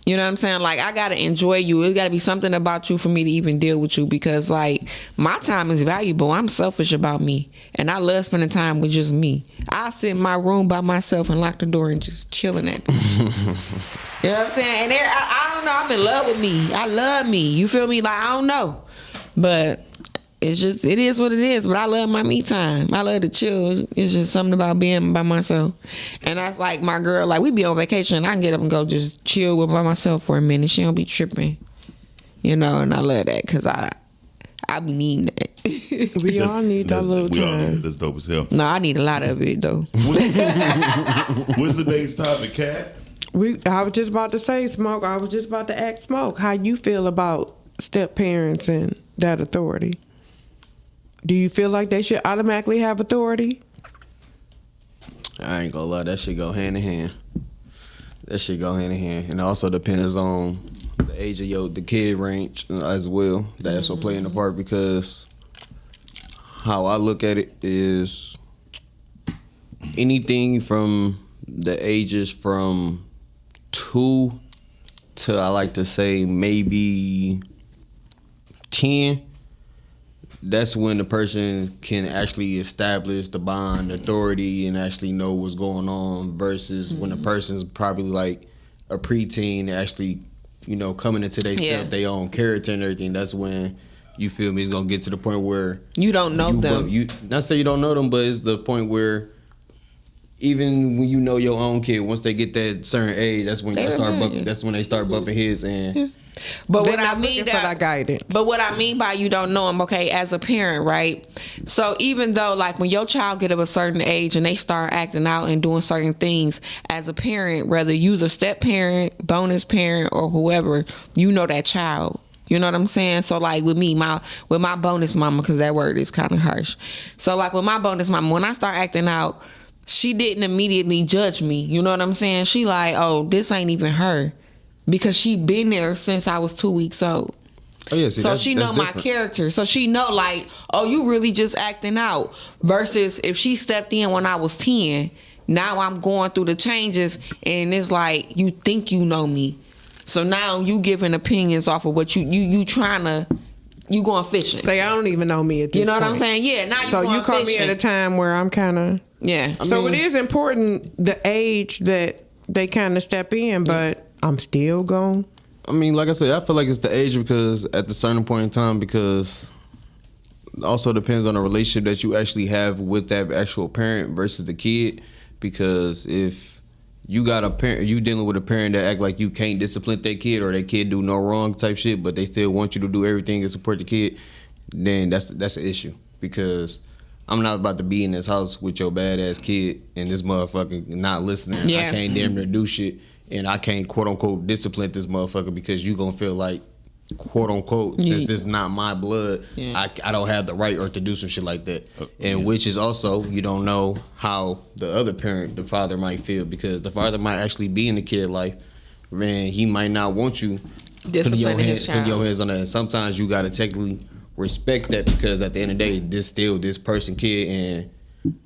You know what I'm saying? Like I gotta enjoy you. It gotta be something about you for me to even deal with you because like my time is valuable. I'm selfish about me, and I love spending time with just me. I sit in my room by myself and lock the door and just chilling at. You know what I'm saying? And I don't know. I'm in love with me. I love me. You feel me? Like I don't know, but it is what it is. But I love my me time. I love to chill. It's just something about being by myself. And that's like my girl. Like we be on vacation, and I can get up and go just chill by myself for a minute. She don't be tripping, you know. And I love that because I be needing that. We all need that little time. That's dope as hell. No, I need a lot of it though. What's the next topic, Kat? I was just about to say, Smoke. I was just about to ask Smoke how you feel about step parents and that authority. Do you feel like they should automatically have authority? I ain't gonna lie, that shit go hand in hand. And it also depends on the age of the kid range as well. That also playing a part because how I look at it is anything from the ages from 2 to I like to say maybe 10. That's when the person can actually establish the bond, authority, and actually know what's going on versus when the person's probably like a preteen, actually, you know, coming into their own character and everything. That's when you feel me, it's gonna get to the point where you don't know them. Not say you don't know them, but it's the point where even when you know your own kid, once they get that certain age, that's when they start bumping heads and. Yeah. But They're what I mean that guidance. But what I mean by you don't know them, okay, as a parent, right? So even though like when your child get of a certain age and they start acting out and doing certain things, as a parent, whether you the step parent, bonus parent, or whoever, you know that child. You know what I'm saying? So like with me, with my bonus mama, because that word is kind of harsh. So like with my bonus mama, when I start acting out, she didn't immediately judge me. You know what I'm saying? She like, oh, this ain't even her. Because she been there since I was 2 weeks old. Oh yeah, see, so she know my character. So she know like, oh, you really just acting out. Versus if she stepped in when I was 10, now I'm going through the changes and it's like you think you know me. So now you giving opinions off of what you trying to, you going fishing. Say I don't even know me at this You know point. what I'm saying? Yeah, now you So going you caught fishing. me at a time where I'm kind of. Yeah. So it is important the age that they kind of step in, but I'm still going. I mean, like I said, I feel like it's the age because at the certain point in time, because it also depends on the relationship that you actually have with that actual parent versus the kid. Because if you got a parent, you dealing with a parent that act like you can't discipline their kid or their kid do no wrong type shit, but they still want you to do everything and support the kid, then that's an issue. Because I'm not about to be in this house with your badass kid and this motherfucker not listening. Yeah. I can't damn near do shit. And I can't, quote unquote, discipline this motherfucker because you gonna feel like quote unquote, since this is not my blood, I don't have the right or to do some shit like that. And which is also, you don't know how the other parent, the father, might feel, because the father might actually be in the kid life. Man, he might not want you putting your hands on that. And sometimes you gotta technically respect that, because at the end of the day, this still this person kid, and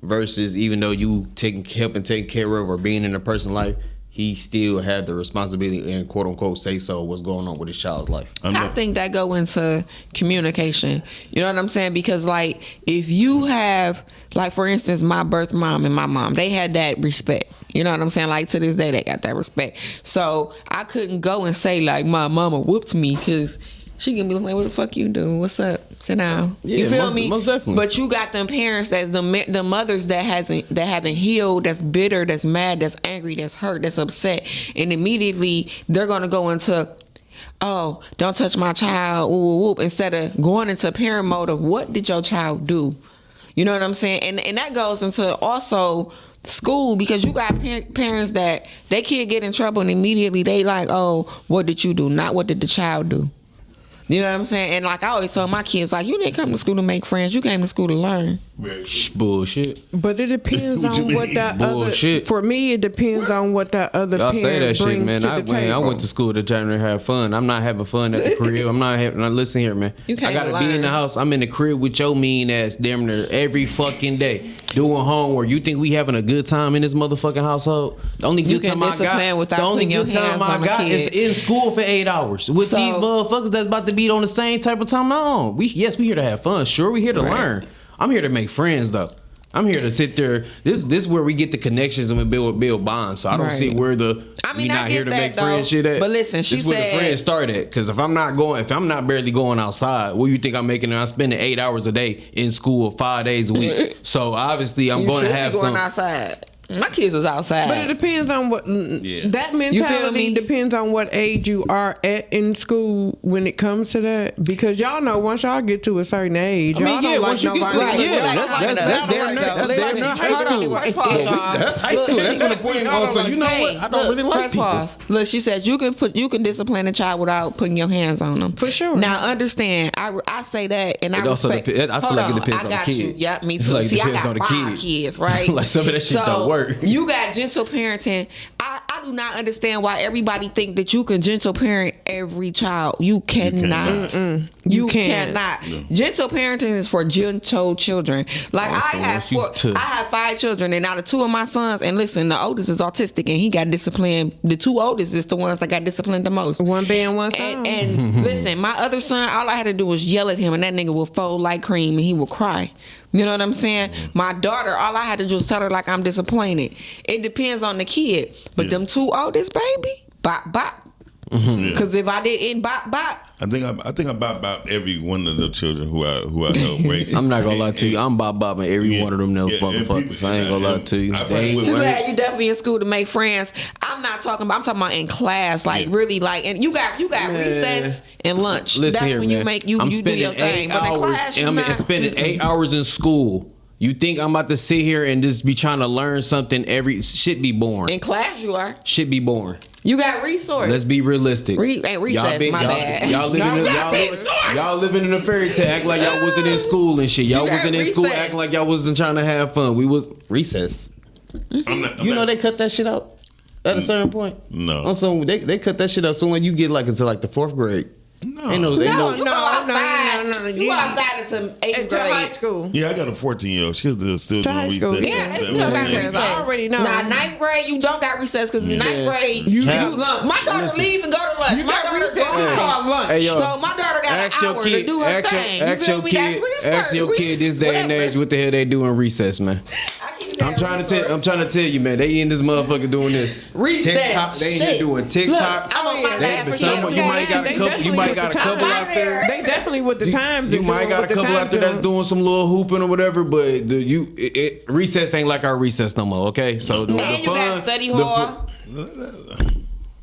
versus even though you helping take care of or being in a person's life, he still had the responsibility and quote unquote say so what's going on with his child's life. I think that go into communication. You know what I'm saying? Because like if you have, like for instance, my birth mom and my mom, they had that respect. You know what I'm saying? Like to this day, they got that respect. So I couldn't go and say like my mama whooped me, because she can be like, what the fuck you doing? What's up? Sit down. Yeah, you feel me? Most definitely. But you got them parents that's the mothers that haven't healed, that's bitter, that's mad, that's angry, that's hurt, that's upset. And immediately they're gonna go into, oh, don't touch my child, whoop, whoop, instead of going into parent mode of what did your child do? You know what I'm saying? And that goes into also school, because you got parents that they kid get in trouble and immediately they like, oh, what did you do? Not what did the child do? You know what I'm saying? And like I always tell my kids, like, you didn't come to school to make friends. You came to school to learn. Bullshit. But it depends on what that Bullshit. other. For me, it depends on what that other Y'all parent say that shit, brings man. to the table. I went to school to try to have fun. I'm not having fun at the crib. I'm not having. Now listen here, man. You can't I gotta learn. be in the house. I'm in the crib with your mean ass damn near every fucking day doing homework. You think we having a good time in this motherfucking household? The only You good can time I discipline got, without the only putting your good time hands I on the got is kid. in school for 8 hours with So- these motherfuckers that's about to be on the same type of time I'm on. We here to have fun. Sure, we here to learn. I'm here to make friends though. I'm here to sit there. This is where we get the connections and we build bonds. So I don't Right. see where the I mean, we I not get here to that, make though. friends shit at. But listen, she this is where said- the friends start at. Because if I'm not barely going outside, what you think I'm making? I'm spending 8 hours a day in school 5 days a week. So obviously I'm going to have going some. outside. My kids was outside. But it depends on what that You feel mentality me? depends on what age you are at in school when it comes to that. Because y'all know once y'all get to a certain age, I mean, y'all yeah, don't like once you get to nobody. that's damn near high school. That's high school. That's when the point goes. So you know what? I don't really like press people. pause. Look, she said you can discipline a child without putting your hands on them. For sure. Now understand, I say that, and It I also respect. I feel Hold like it on, depends I on the got kid. you. Yep, me It's too. like it See, I depends got on the 5 kids, right? Like some of that shit don't work. You got gentle parenting. I do not understand why everybody think that you can gentle parent every child. You cannot. You can't. cannot. Gentle parenting is for gentle children. Like Also, I have 5 children, and out of 2 of my sons, and listen, the oldest is autistic, and he got disciplined. The 2 oldest is the ones that got disciplined the most. One band, one song. And listen, my other son, all I had to do was yell at him, and that nigga would fold like cream, and he would cry. You know what I'm saying? My daughter, all I had to do was tell her like I'm disappointed. It depends on the kid, but them 2 oldest, baby, bop bop. Because if I didn't bop bop, I think about every one of the children who I help raise. I'm not gonna lie to you. I'm bobbing every one of them motherfuckers. people- I ain't gonna lie to you. I They ain't probably she's would- glad you definitely in school to make friends. I'm talking about in class, like really, like, and you got recess and lunch. Listen That's here, when man. you make you I'm do spending your thing. 8 But in hours. class, you're I'm not. spending 8 hours in school. You think I'm about to sit here and just be trying to learn something? Shit be boring. In class, you are. Shit be boring. You got resource. Let's be realistic. Recess, my bad. Y'all living in a fairy tale. Act like y'all wasn't in school and shit. Y'all You got wasn't in school. recess. Acting like y'all wasn't trying to have fun. We was recess. I'm You know they cut that shit out at a certain point. No. Also, they cut that shit out soon when you get like into like the 4th grade. No. Ain't no, No, ain't you no. go outside. no. You go outside into 8th Into high grade. school. Yeah, I got a 14-year-old. She's still To high doing school. recess. Yeah, it's Seven, still got eight. recess. I already know. Nah, 9th grade, you don't got recess because in 9th grade, Have- my daughter leave and go to lunch. My daughter drive. lunch. Hey, yo, So my daughter got ask an your hour kid, to do her ask thing. your, You ask feel your me? kid, That's ask your kid this day and age what the hell they do in recess, man. I'm trying to tell you, man. They in this motherfucker doing this. Recess. TikTok, they in there Shit. doing TikTok. Look, I'm on my bad for Someone, you might got a They couple. You might got a couple out there. They definitely with the times. You and might doing got a what the couple times out there that's doing. doing some little hooping or whatever, but recess ain't like our recess no more. Okay, so the And you fun, got study the hall.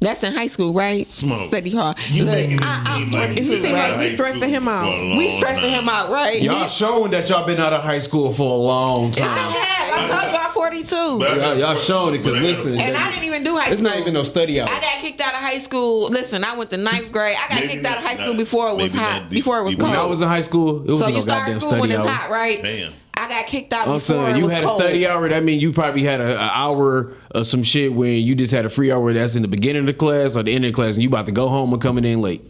That's in high school, right? Smoke. Study hall. You Look, making it I'm seem like 42, you been out of right? high We stressing school him out. for a long We stressing time. him out, right? Y'all showing that y'all been out of high school for a long Yes, I time. have. I'm talking about 42. Y'all showing it because listen, And I didn't even do high school. it's not even no study hour. I got kicked out of high school. Listen, I went to 9th grade. I got kicked out of high school before it was hot. Before it was cold. When I was in high school, it was so no you start goddamn school when study it's hour. hot, right? Damn. I got kicked out I'm before saying it you was had cold. a study hour. That mean you probably had an hour of some shit when you just had a free hour that's in the beginning of the class or the end of the class, and you about to go home and coming in late.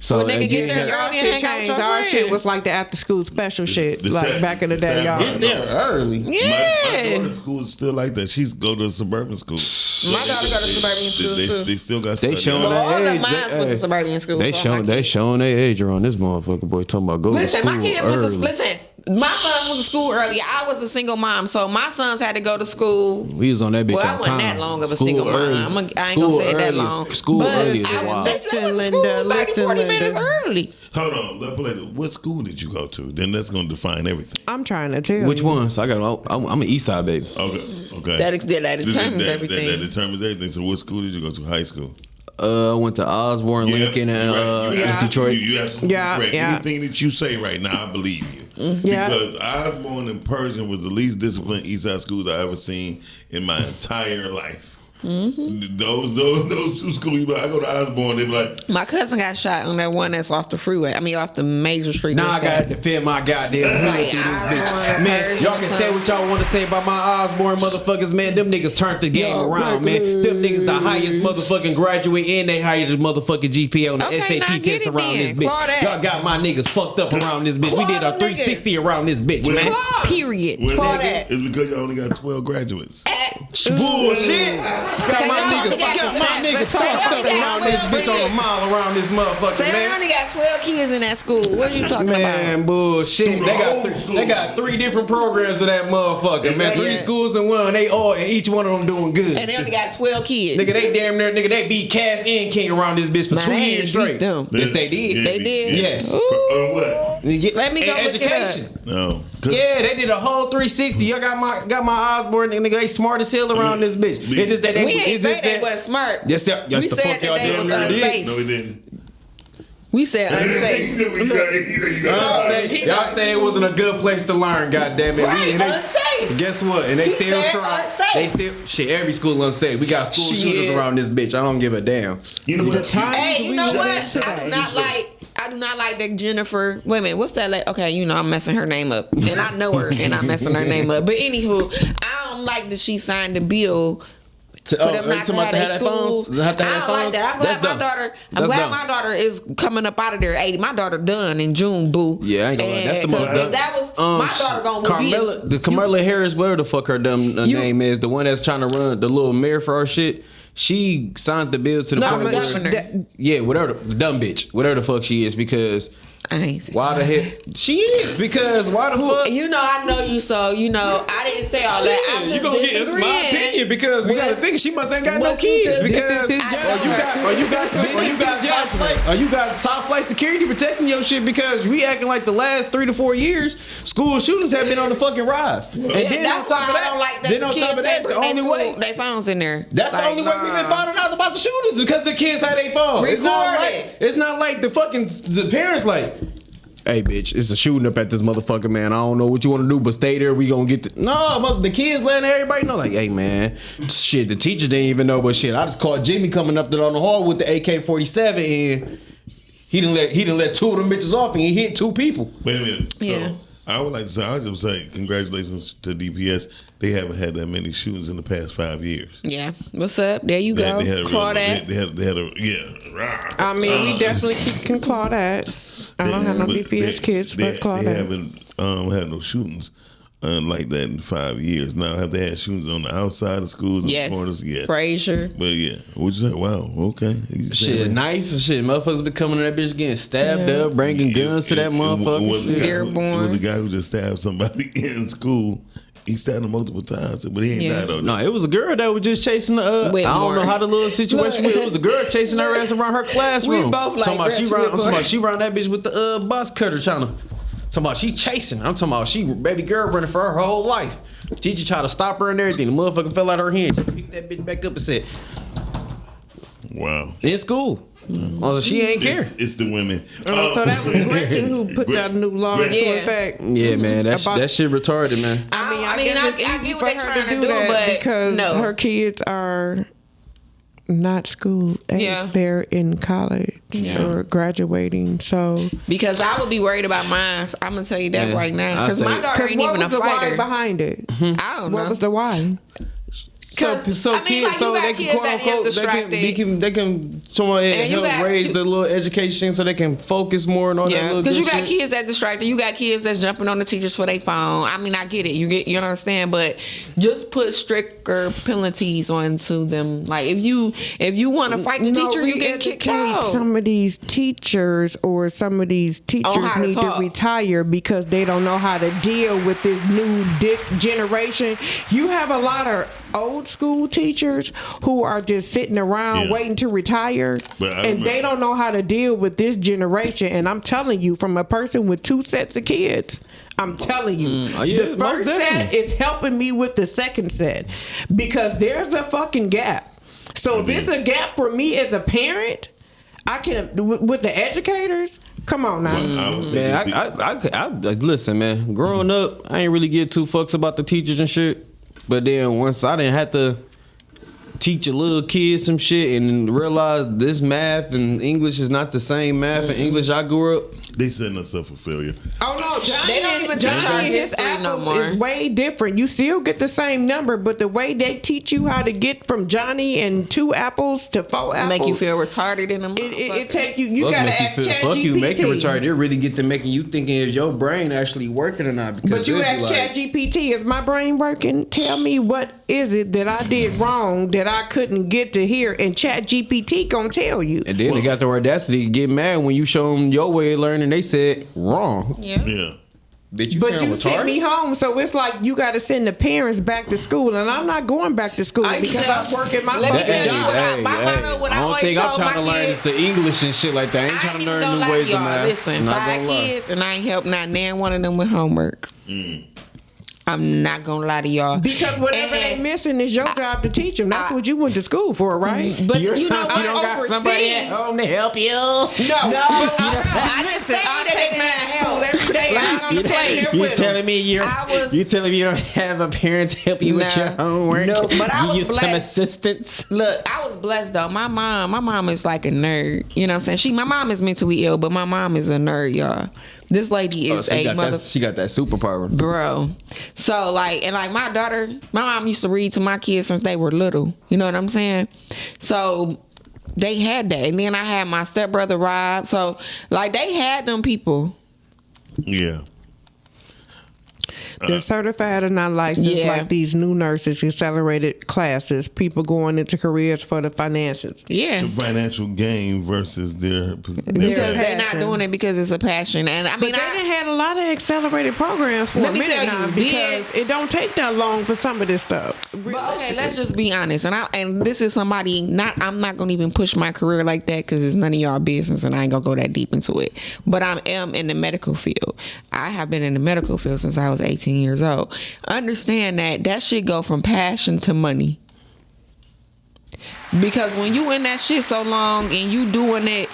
So When nigga get there, Our y'all shit hang out with changed. your Our shit was friends. like the after school special shit. the Like same- back in the day, same y'all. vibe. There early. My Yeah. daughter's school is still like that. She's go to suburban school. My daughter go to suburban school, too. They still got They study showing hour. that All of age. mine went to suburban school. They so I'm like, showing their age around this motherfucker boy talking about go Listen, to school my kids early. went to listen. My son went to school early. I was a single mom, so my sons had to go to school. We was on that bitch Well, I on wasn't time. that long of a School single mom. early. I ain't gonna School say it that early is- long. School But early is I wild. They went to Listen, school Linda, 30, 40 listen, minutes Linda. early. Hold on, let's play. What school did you go to? Then that's gonna define everything. I'm trying to tell Which you. one? So I'm an East Side baby. Okay. That determines everything. That determines everything. So, what school did you go to? High school. I went to Osborne, Lincoln, and East Detroit. You absolutely Yeah, correct. yeah. Anything that you say right now, I believe you. Yeah. Because Osborne and Persian was the least disciplined East Side schools I ever seen in my entire life. Those two schools, you be like, I go to Osborne, they be like, My cousin got shot on that one that's off the freeway. I mean, off the major street. Now I What's gotta that? defend my goddamn hood Like, through this Osborne, bitch. Man, Persian, y'all can say what y'all want to say about my Osborne motherfuckers, man. Them niggas turned the game Yo, around, man. Them niggas the highest reckless. motherfucking graduate and they highest motherfucking GPA on the Okay, now SAT get test it around then. this Claw bitch. that. Y'all got my niggas fucked up around this bitch. We Claw did a them 360 around this bitch, man. Period. well, Call nigga, that. it's because you only got 12 graduates. Bullshit. Got Say my y'all niggas, only got- got my niggas say y'all fucked up only got around this 12 bitch on a kids. mile around this motherfucker, Say we man. only got 12 kids in that school. What are you talking Man, about? bullshit. Through the whole school. They got three different programs of that motherfucker, man. Three Yeah. schools in one. They all, and each one of them doing good. And they only got 12 kids. Nigga, they damn near, nigga, they beat Cass and King around this bitch for Man, 2 they ain't years beat straight. them. Yes, they did. They did? Yes. What? Let me go And look it up. education. No. Yeah, they did a whole 360. Y'all got my Osborne nigga. They smart as hell around this bitch. It's just that they We ain't it's say just they that- wasn't smart. Yes, the We fuck said y'all that they damn was near did. unsafe. No, he didn't. We said unsafe. Y'all say it wasn't a good place to learn, goddamn it. Right, And they- unsafe. Guess what? And they He still said try. unsafe. They still shit. Every school unsafe. We got school Shit. shooters around this bitch. I don't give a damn. You know what? Hey, you we know live what? in today. I do not like that Jennifer. Wait a minute, what's that? Like, okay, you know I'm messing her name up, and I know her, and I'm messing her name up. But anywho, I don't like that she signed the bill for them not to have their schools. I don't like that. I'm glad my daughter. I'm glad my daughter is coming up out of there. 80. My daughter done in June, boo. Yeah, I ain't gonna lie. That's the And- most 'cause if that was my daughter gonna Carmela, the Kamala Harris, whatever the fuck her dumb name is, the one that's trying to run the little mayor for our shit. She signed the bill to the No, point the where, governor. yeah, whatever the dumb bitch, whatever the fuck she is, because I ain't saying why the hell she is? Because why the fuck? You know, I know you, so you know, I didn't say all that. I'm Yeah, just you gonna get it's my disagreeing opinion because you with gotta think she must ain't got no what you kids just- because This is his you got top flight security protecting your shit because we acting like the last 3 to 4 years school shootings have been on the fucking rise. And Yeah, then on that's top why of that, I don't like that then the on kids top of that, the only way they phones in there. that's the Like, only way we've been nah. finding out about the shooters because the kids had they phone. Record It's not like the fucking the parents like, hey bitch, it's a shooting up at this motherfucker, man. I don't know what you want to do, but stay there. We gonna get the kids letting everybody know, like, hey man, shit. The teacher didn't even know, but shit, I just caught Jimmy coming up there on the hall with the AK-47, and he didn't let 2 of them bitches off, and he hit 2 people. Wait a minute. So, Yeah. I would like to say, I would just say, congratulations to DPS. They haven't had that many shootings in the past 5 years. Yeah. What's up? There you go. They had a Claudette. they had a yeah. I mean, we definitely can claw that. I don't have no But DPS kids, but claw they that. haven't had no shootings like that in 5 years. Now, have they had shootings on the outside of schools and Yes. corners? Yes. Frazier. But yeah, what you say? Wow, okay. You say Shit, that. knife, shit, motherfuckers be coming to that bitch getting stabbed up, bringing guns to that motherfucker. It was a shit. guy Dearborn. it was a guy who just stabbed somebody in school. He stabbed him multiple times, but he ain't Yeah. died though. No, it was a girl that was just chasing the. I Whitmore. don't know how the little situation was. It was a girl chasing her ass around her classroom. We both like talking about she Gretchen run. I'm Whitmore. talking about she run that bitch with the box cutter trying to. Talking about she chasing. I'm talking about she baby girl running for her whole life. Teacher tried to stop her and everything. The motherfucker fell out of her hand. She picked that bitch back up and said, Wow. "In school." Also, she ain't care. It's the women. So that was Gretchen who put that new law into Yeah. effect. Yeah, man, About- that shit retarded, man. I mean, I mean, guess I it's get easy what for they her trying to do, that but because no. her kids are not school age. Yeah. They're in college or graduating. So Because I would be worried about mine. I'm gonna tell you that Yeah. right now. I Because my say- daughter ain't what even a was the why fighter. behind it? I don't know. What was the why? So I mean, kids, like, so you got they can kids quote that unquote, is distracted. they can someone And you help got- raise the little education so they can focus more and all that Yeah, little because good you got shit. kids that distracted. You got kids that's jumping on the teachers for their phone. I mean, I get it. You understand, but just put stricter penalties onto them. Like if you want to fight the teacher, you get kicked out. Some of these teachers or some of these teachers how to need to talk. retire because they don't know how to deal with this new generation. You have a lot of old school teachers who are just sitting around Yeah. waiting to retire, But I and they remember- don't know how to deal with this generation. And I'm telling you, from a person with 2 sets of kids, I'm telling you, Oh, yeah, the most first set definitely. is helping me with the second set because there's a fucking gap. So this a gap for me as a parent. I can with the educators. Come on now. I would say Man, this- I listen, man. Growing up, I ain't really give 2 fucks about the teachers and shit. But then once I didn't have to teach a little kid some shit and realize this math and English is not the same math and English I grew up. they setting us up for failure. Oh no, Johnny, They don't even teach our Johnny and his history no apples more. is way different. You still get the same number, but the way they teach you how to get from Johnny and 2 apples to 4 apples Make you feel retarded in them. It take you. You Fuck gotta make you ask feel- ChatGPT. fuck you making retarded. It really get to making you thinking if your brain actually working or not. Because But you it'd be ask like, ChatGPT, is my brain working? Tell me what is it that I did wrong that I couldn't get to here, and ChatGPT gonna tell you. And then they got the audacity to get mad when you show them your way of learning. They said wrong. Yeah. Yeah. Bitch, you But sound you sent retarded. me home, so it's like you got to send the parents back to school, and I'm not going back to school I used to because tell- I'm working my Let me fucking tell you job. what I- my motto, what I I don't always think I'm told trying to my learn kids- is the English and shit like that. I ain't trying to even learn gonna new lie to ways of y'all. math. Listen, Not 5 gonna lie. kids, and I ain't helped not nan one of them with homework. I'm not gonna lie to y'all. Because whatever they And- missing is your job to teach them. That's what you went to school for, right? But you know what? you don't got somebody at home to help you. No, I didn't say I that take they mine didn't to have school help. every day. Like, I'm gonna you take there You with them. telling me you telling me you don't have a parent to help you with Nah. your homework? No, but I Give was you some blessed. assistance. Look, I was blessed though. My mom is like a nerd. You know what I'm saying? My mom is mentally ill, but my mom is a nerd, y'all. This lady is a mother. She got that superpower. Bro. So like, and like my daughter, my mom used to read to my kids since they were little. You know what I'm saying? So they had that. And then I had my stepbrother Rob. So like they had them people. Yeah. They're certified and not licensed Yeah. like these new nurses, accelerated classes, people going into careers for the finances. Yeah. To financial gain versus their Because Their they're not passion. doing it because it's a passion. And I But mean, they done had a lot of accelerated programs for Let a me minute tell now you, because it don't take that long for some of this stuff. But okay, let's just be honest. And this is somebody I'm not gonna even push my career like that because it's none of y'all business, and I ain't gonna go that deep into it. But I am in the medical field. I have been in the medical field since I was 18 years old. Understand that shit go from passion to money. Because when you in that shit so long and you doing it,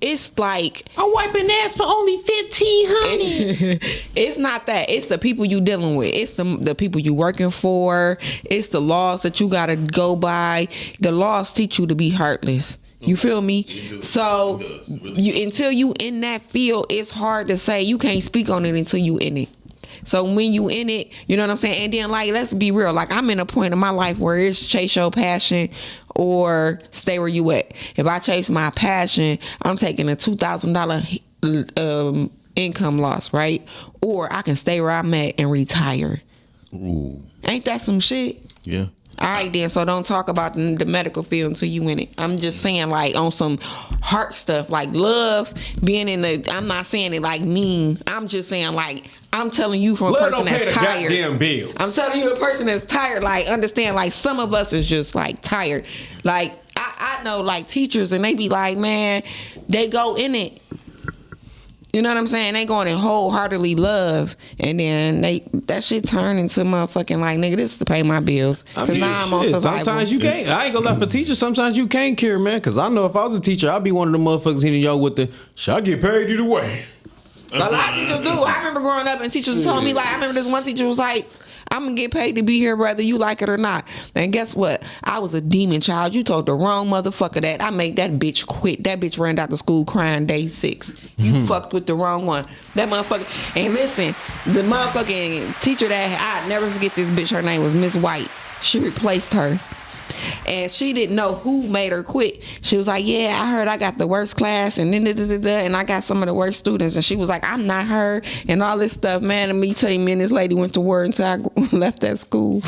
it's like I'm wiping ass for only $1,500. it's not that. It's the people you dealing with. It's the people you working for. It's the laws that you gotta go by. The laws teach you to be heartless. You feel me? So you until you in that field, it's hard to say. You can't speak on it until you in it. So when you in it, you know what I'm saying? And then like, let's be real. Like I'm in a point in my life where it's chase your passion or stay where you at. If I chase my passion, I'm taking a $2,000 income loss, right? Or I can stay where I'm at and retire. Ooh. Ain't that some shit? Yeah. All right then, so don't talk about the medical field until you in it. I'm just saying like on some heart stuff, like love, being in the, I'm not saying it like mean. I'm just saying like, I'm telling you from a Love person don't pay that's the tired. goddamn bills. I'm telling you a person that's tired, like understand like some of us is just like tired. Like I know like teachers and they be like, man, they go in it. You know what I'm saying? They going in wholeheartedly love, and then that shit turn into motherfucking like, nigga, this is to pay my bills. Cause now I'm on survival. Sometimes you can't. I ain't gonna lie for teachers. Sometimes you can't care, man. Cause I know if I was a teacher, I'd be one of the motherfuckers hitting y'all with the, "Shall I get paid either way?" A lot of teachers do. I remember growing up and teachers told me, like, I remember this one teacher was like, I'm going to get paid to be here whether you like it or not. And guess what? I was a demon child. You told the wrong motherfucker that. I made that bitch quit. That bitch ran out to school crying day 6. You fucked with the wrong one. That motherfucker. And listen, the motherfucking teacher that I never forget this bitch. Her name was Miss White. She replaced her. And she didn't know who made her quit. She was like, yeah, I heard I got the worst class and and I got some of the worst students. And she was like, I'm not her and all this stuff, man. And me telling me and this lady went to war until I left that school.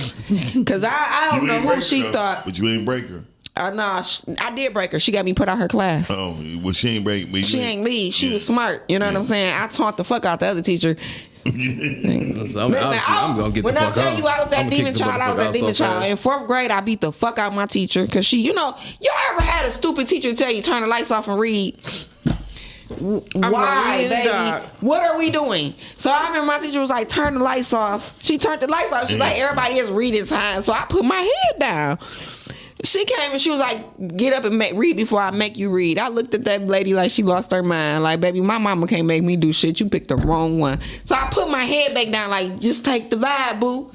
Because I don't know who she thought. But you ain't break her. No, I did break her. She got me put out her class. Oh, well, she ain't break me. She ain't leave. She was smart. You know what I'm saying? I taught the fuck out the other teacher. I'm gonna get the fuck out. When I tell you I was that demon child, I was that demon child. In 4th grade, I beat the fuck out my teacher because she, y'all ever had a stupid teacher tell you turn the lights off and read? Why, baby? What are we doing? So I remember my teacher was like, turn the lights off. She turned the lights off. She's like, everybody is reading time. So I put my head down. She came and she was like, get up and read before I make you read. I looked at that lady like she lost her mind. Like, baby, my mama can't make me do shit. You picked the wrong one. So I put my head back down like, just take the vibe, boo.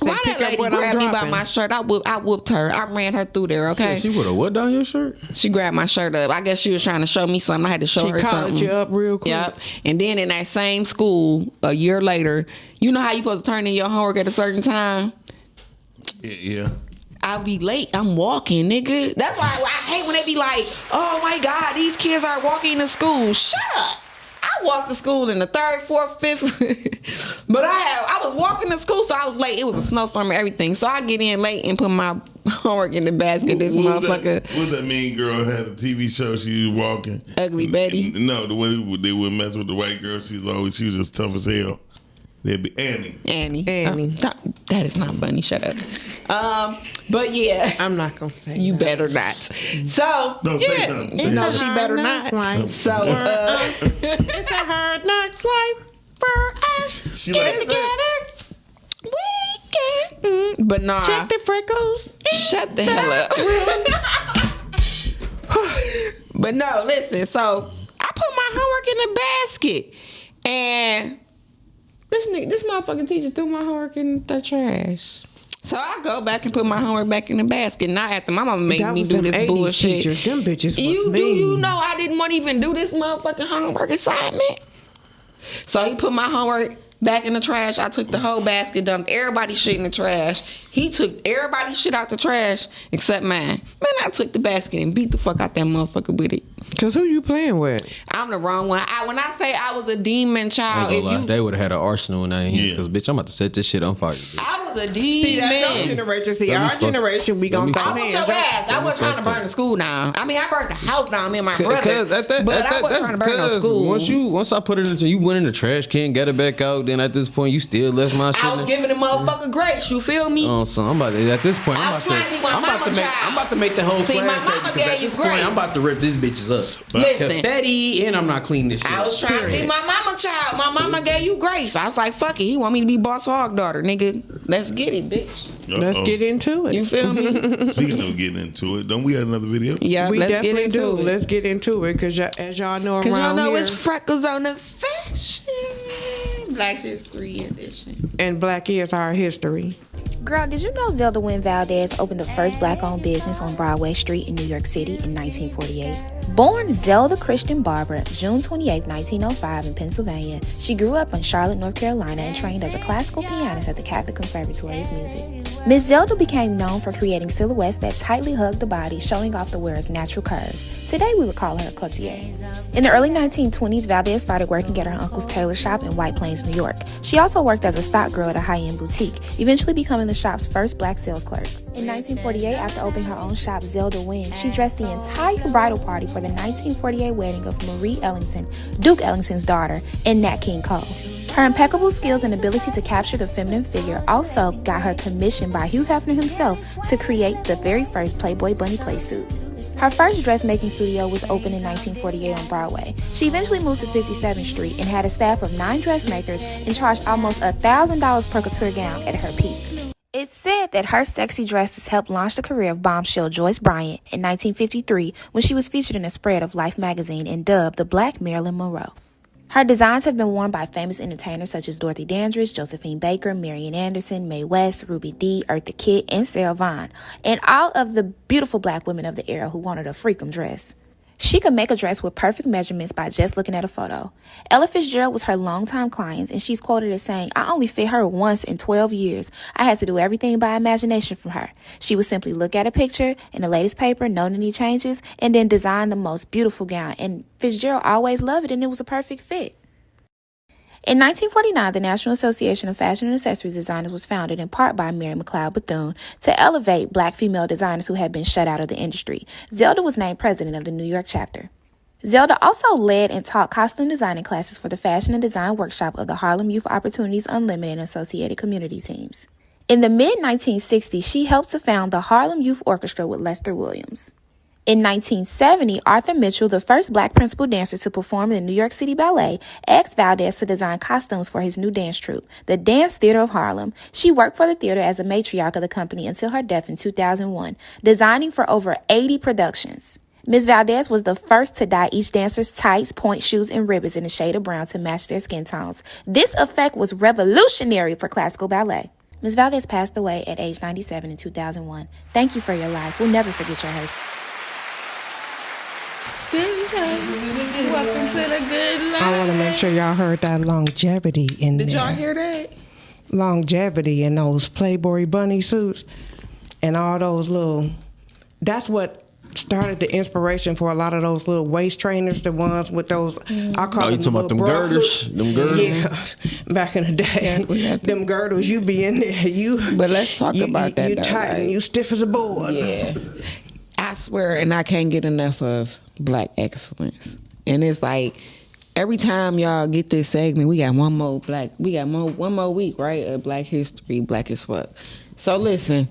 Why that lady grabbed me by my shirt? I whooped her. I ran her through there, okay? She would have what down your shirt? She grabbed my shirt up. I guess she was trying to show me something. I had to show her something. She called you up real quick. Yep. And then in that same school, a year later, you know how you supposed to turn in your homework at a certain time? Yeah. I'll be late. I'm walking, nigga. That's why I hate when they be like, oh my God, these kids are walking to school. Shut up. I walked to school in the 3rd, 4th, 5th. But I was walking to school, so I was late. It was a snowstorm and everything. So I get in late and put my homework in the basket. This motherfucker. What that mean girl had a TV show, she was walking. Ugly Betty? No, the one they would mess with the white girl. She was just tough as hell. They'd be Annie. That is not funny. Shut up. But yeah. I'm not going to say You that. better not. So, No, say something. No, she better not. Life. So, It's a hard knocks life for us. She get like, together. We can. But nah. Check the freckles. Shut the hell up. But no, listen. So I put my homework in the basket, and this motherfucking teacher threw my homework in the trash. So I go back and put my homework back in the basket. Not after my mama made me do this 80s bullshit. Teachers. Them bitches was Do mean. you know I didn't want to even do this motherfucking homework assignment? So he put my homework back in the trash. I took the whole basket, dumped everybody's shit in the trash. He took everybody's shit out the trash except mine. Man, I took the basket and beat the fuck out that motherfucker with it. Because who you playing with? I'm the wrong one. When I say I was a demon child, They would have had an arsenal in their hands. Yeah. Because, bitch, I'm about to set this shit on fire. Bitch. I was a See, that's our demon. generation. See, Let me our fuck- generation, we let me gonna throw fuck- I whooped hands your up. ass. I wasn't trying to burn the school down. I mean, I burnt the house down, me and my brother. But I wasn't trying to burn no school. Once I put it into, you went in the trash can, got it back out. Then at this point, you still left my shit. I was giving the motherfucker grace. You feel me? Oh, son, I'm about to. At this point, I was trying to be my mama child. I'm about to make the whole See, my class mama because gave at you this point, grace. I'm about to rip these bitches up. Listen. Confetti, and I'm not cleaning this shit. I was trying to be my mama child. My mama gave you grace. I was like, fuck it. He want me to be boss hog daughter, nigga. Let's get it, bitch. Let's get into it. You feel me? Speaking of getting into it, don't we have another video? Yeah, we let's definitely get into do. it. Let's get into it because as y'all know Cause y'all around know here it's freckles on the fashion. Black History Edition. and Black is our history. Girl, did you know Zelda Wynn Valdez opened the first black-owned business on Broadway Street in New York City in 1948? Born Zelda Christian Barber, June 28, 1905 in Pennsylvania, she grew up in Charlotte, North Carolina and trained as a classical pianist at the Catholic Conservatory of Music. Miss Zelda became known for creating silhouettes that tightly hugged the body, showing off the wearer's natural curve. Today, we would call her a couturier. In the early 1920s, Valdez started working at her uncle's tailor shop in White Plains, New York. She also worked as a stock girl at a high-end boutique, eventually becoming the shop's first black sales clerk. In 1948, after opening her own shop, Zelda Wynn, she dressed the entire bridal party for the 1948 wedding of Marie Ellington, Duke Ellington's daughter, and Nat King Cole. Her impeccable skills and ability to capture the feminine figure also got her commissioned by Hugh Hefner himself to create the very first Playboy bunny play suit. Her first dressmaking studio was opened in 1948 on Broadway. She eventually moved to 57th Street and had a staff of 9 dressmakers and charged almost $1,000 per couture gown at her peak. It's said that her sexy dresses helped launch the career of bombshell Joyce Bryant in 1953 when she was featured in a spread of Life magazine and dubbed the Black Marilyn Monroe. Her designs have been worn by famous entertainers such as Dorothy Dandridge, Josephine Baker, Marian Anderson, Mae West, Ruby Dee, Eartha Kitt, and Sarah Vaughan, and all of the beautiful black women of the era who wanted a freakum dress. She could make a dress with perfect measurements by just looking at a photo. Ella Fitzgerald was her longtime client, and she's quoted as saying, "I only fit her once in 12 years. I had to do everything by imagination from her. She would simply look at a picture in the latest paper, note any changes, and then design the most beautiful gown. And Fitzgerald always loved it, and it was a perfect fit." In 1949, the National Association of Fashion and Accessories Designers was founded in part by Mary McLeod Bethune to elevate black female designers who had been shut out of the industry. Zelda was named president of the New York chapter. Zelda also led and taught costume designing classes for the Fashion and Design Workshop of the Harlem Youth Opportunities Unlimited and associated community teams. In the mid-1960s, she helped to found the Harlem Youth Orchestra with Lester Williams. In 1970, Arthur Mitchell, the first black principal dancer to perform in the New York City Ballet, asked Valdez to design costumes for his new dance troupe, the Dance Theater of Harlem. She worked for the theater as a matriarch of the company until her death in 2001, designing for over 80 productions. Ms. Valdez was the first to dye each dancer's tights, point shoes, and ribbons in a shade of brown to match their skin tones. This effect was revolutionary for classical ballet. Ms. Valdez passed away at age 97 in 2001. Thank you for your life. We'll never forget your hairstyle. Good life. Welcome to the good life. I want to make sure y'all heard that longevity in there. Did y'all hear that? Longevity in those Playboy bunny suits and all those little. That's what started the inspiration for a lot of those little waist trainers, the ones with those. I call them you talking about them girders? Them girders? Yeah, back in the day, them girdles. You be in there. But let's talk about that. You though, tight right? and you stiff as a board. Yeah. I swear, and I can't get enough of black excellence. And it's like every time y'all get this segment, we got one more week, right? Of Black History, Black as Fuck. So listen,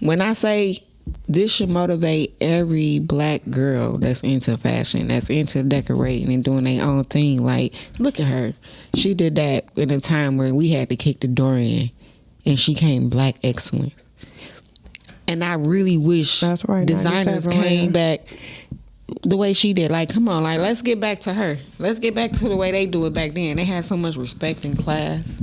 when I say this should motivate every black girl that's into fashion, that's into decorating and doing their own thing. Like, look at her. She did that in a time where we had to kick the door in, and she came black excellence. And I really wish designers came back the way she did. Like, come on, like, let's get back to her. Let's get back to the way they do it back then. They had so much respect and class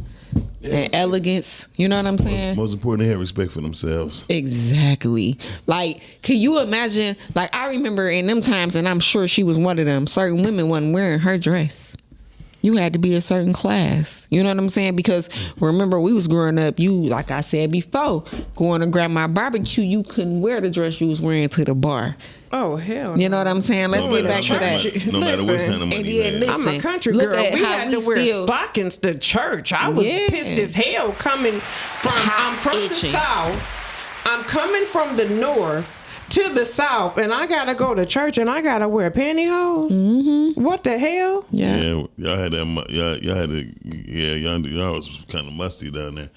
and elegance. You know what I'm saying? Most important, they have respect for themselves. Exactly. Like, can you imagine? Like, I remember in them times, and I'm sure she was one of them, certain women wasn't wearing her dress. You had to be a certain class. You know what I'm saying? Because remember, we was growing up, you, like I said before, going to grandma barbecue, you couldn't wear the dress you was wearing to the bar. Oh, hell. You know what I'm saying? Let's get back to that. No matter what kind of money you had. I'm a country girl. We had to wear stockings to church. I was pissed as hell coming from, I'm from the South. I'm coming from the North to the South, and I gotta go to church, and I gotta wear pantyhose. Mm-hmm. What the hell? Yeah, y'all had that. Y'all had to. Y'all was kind of musty down there.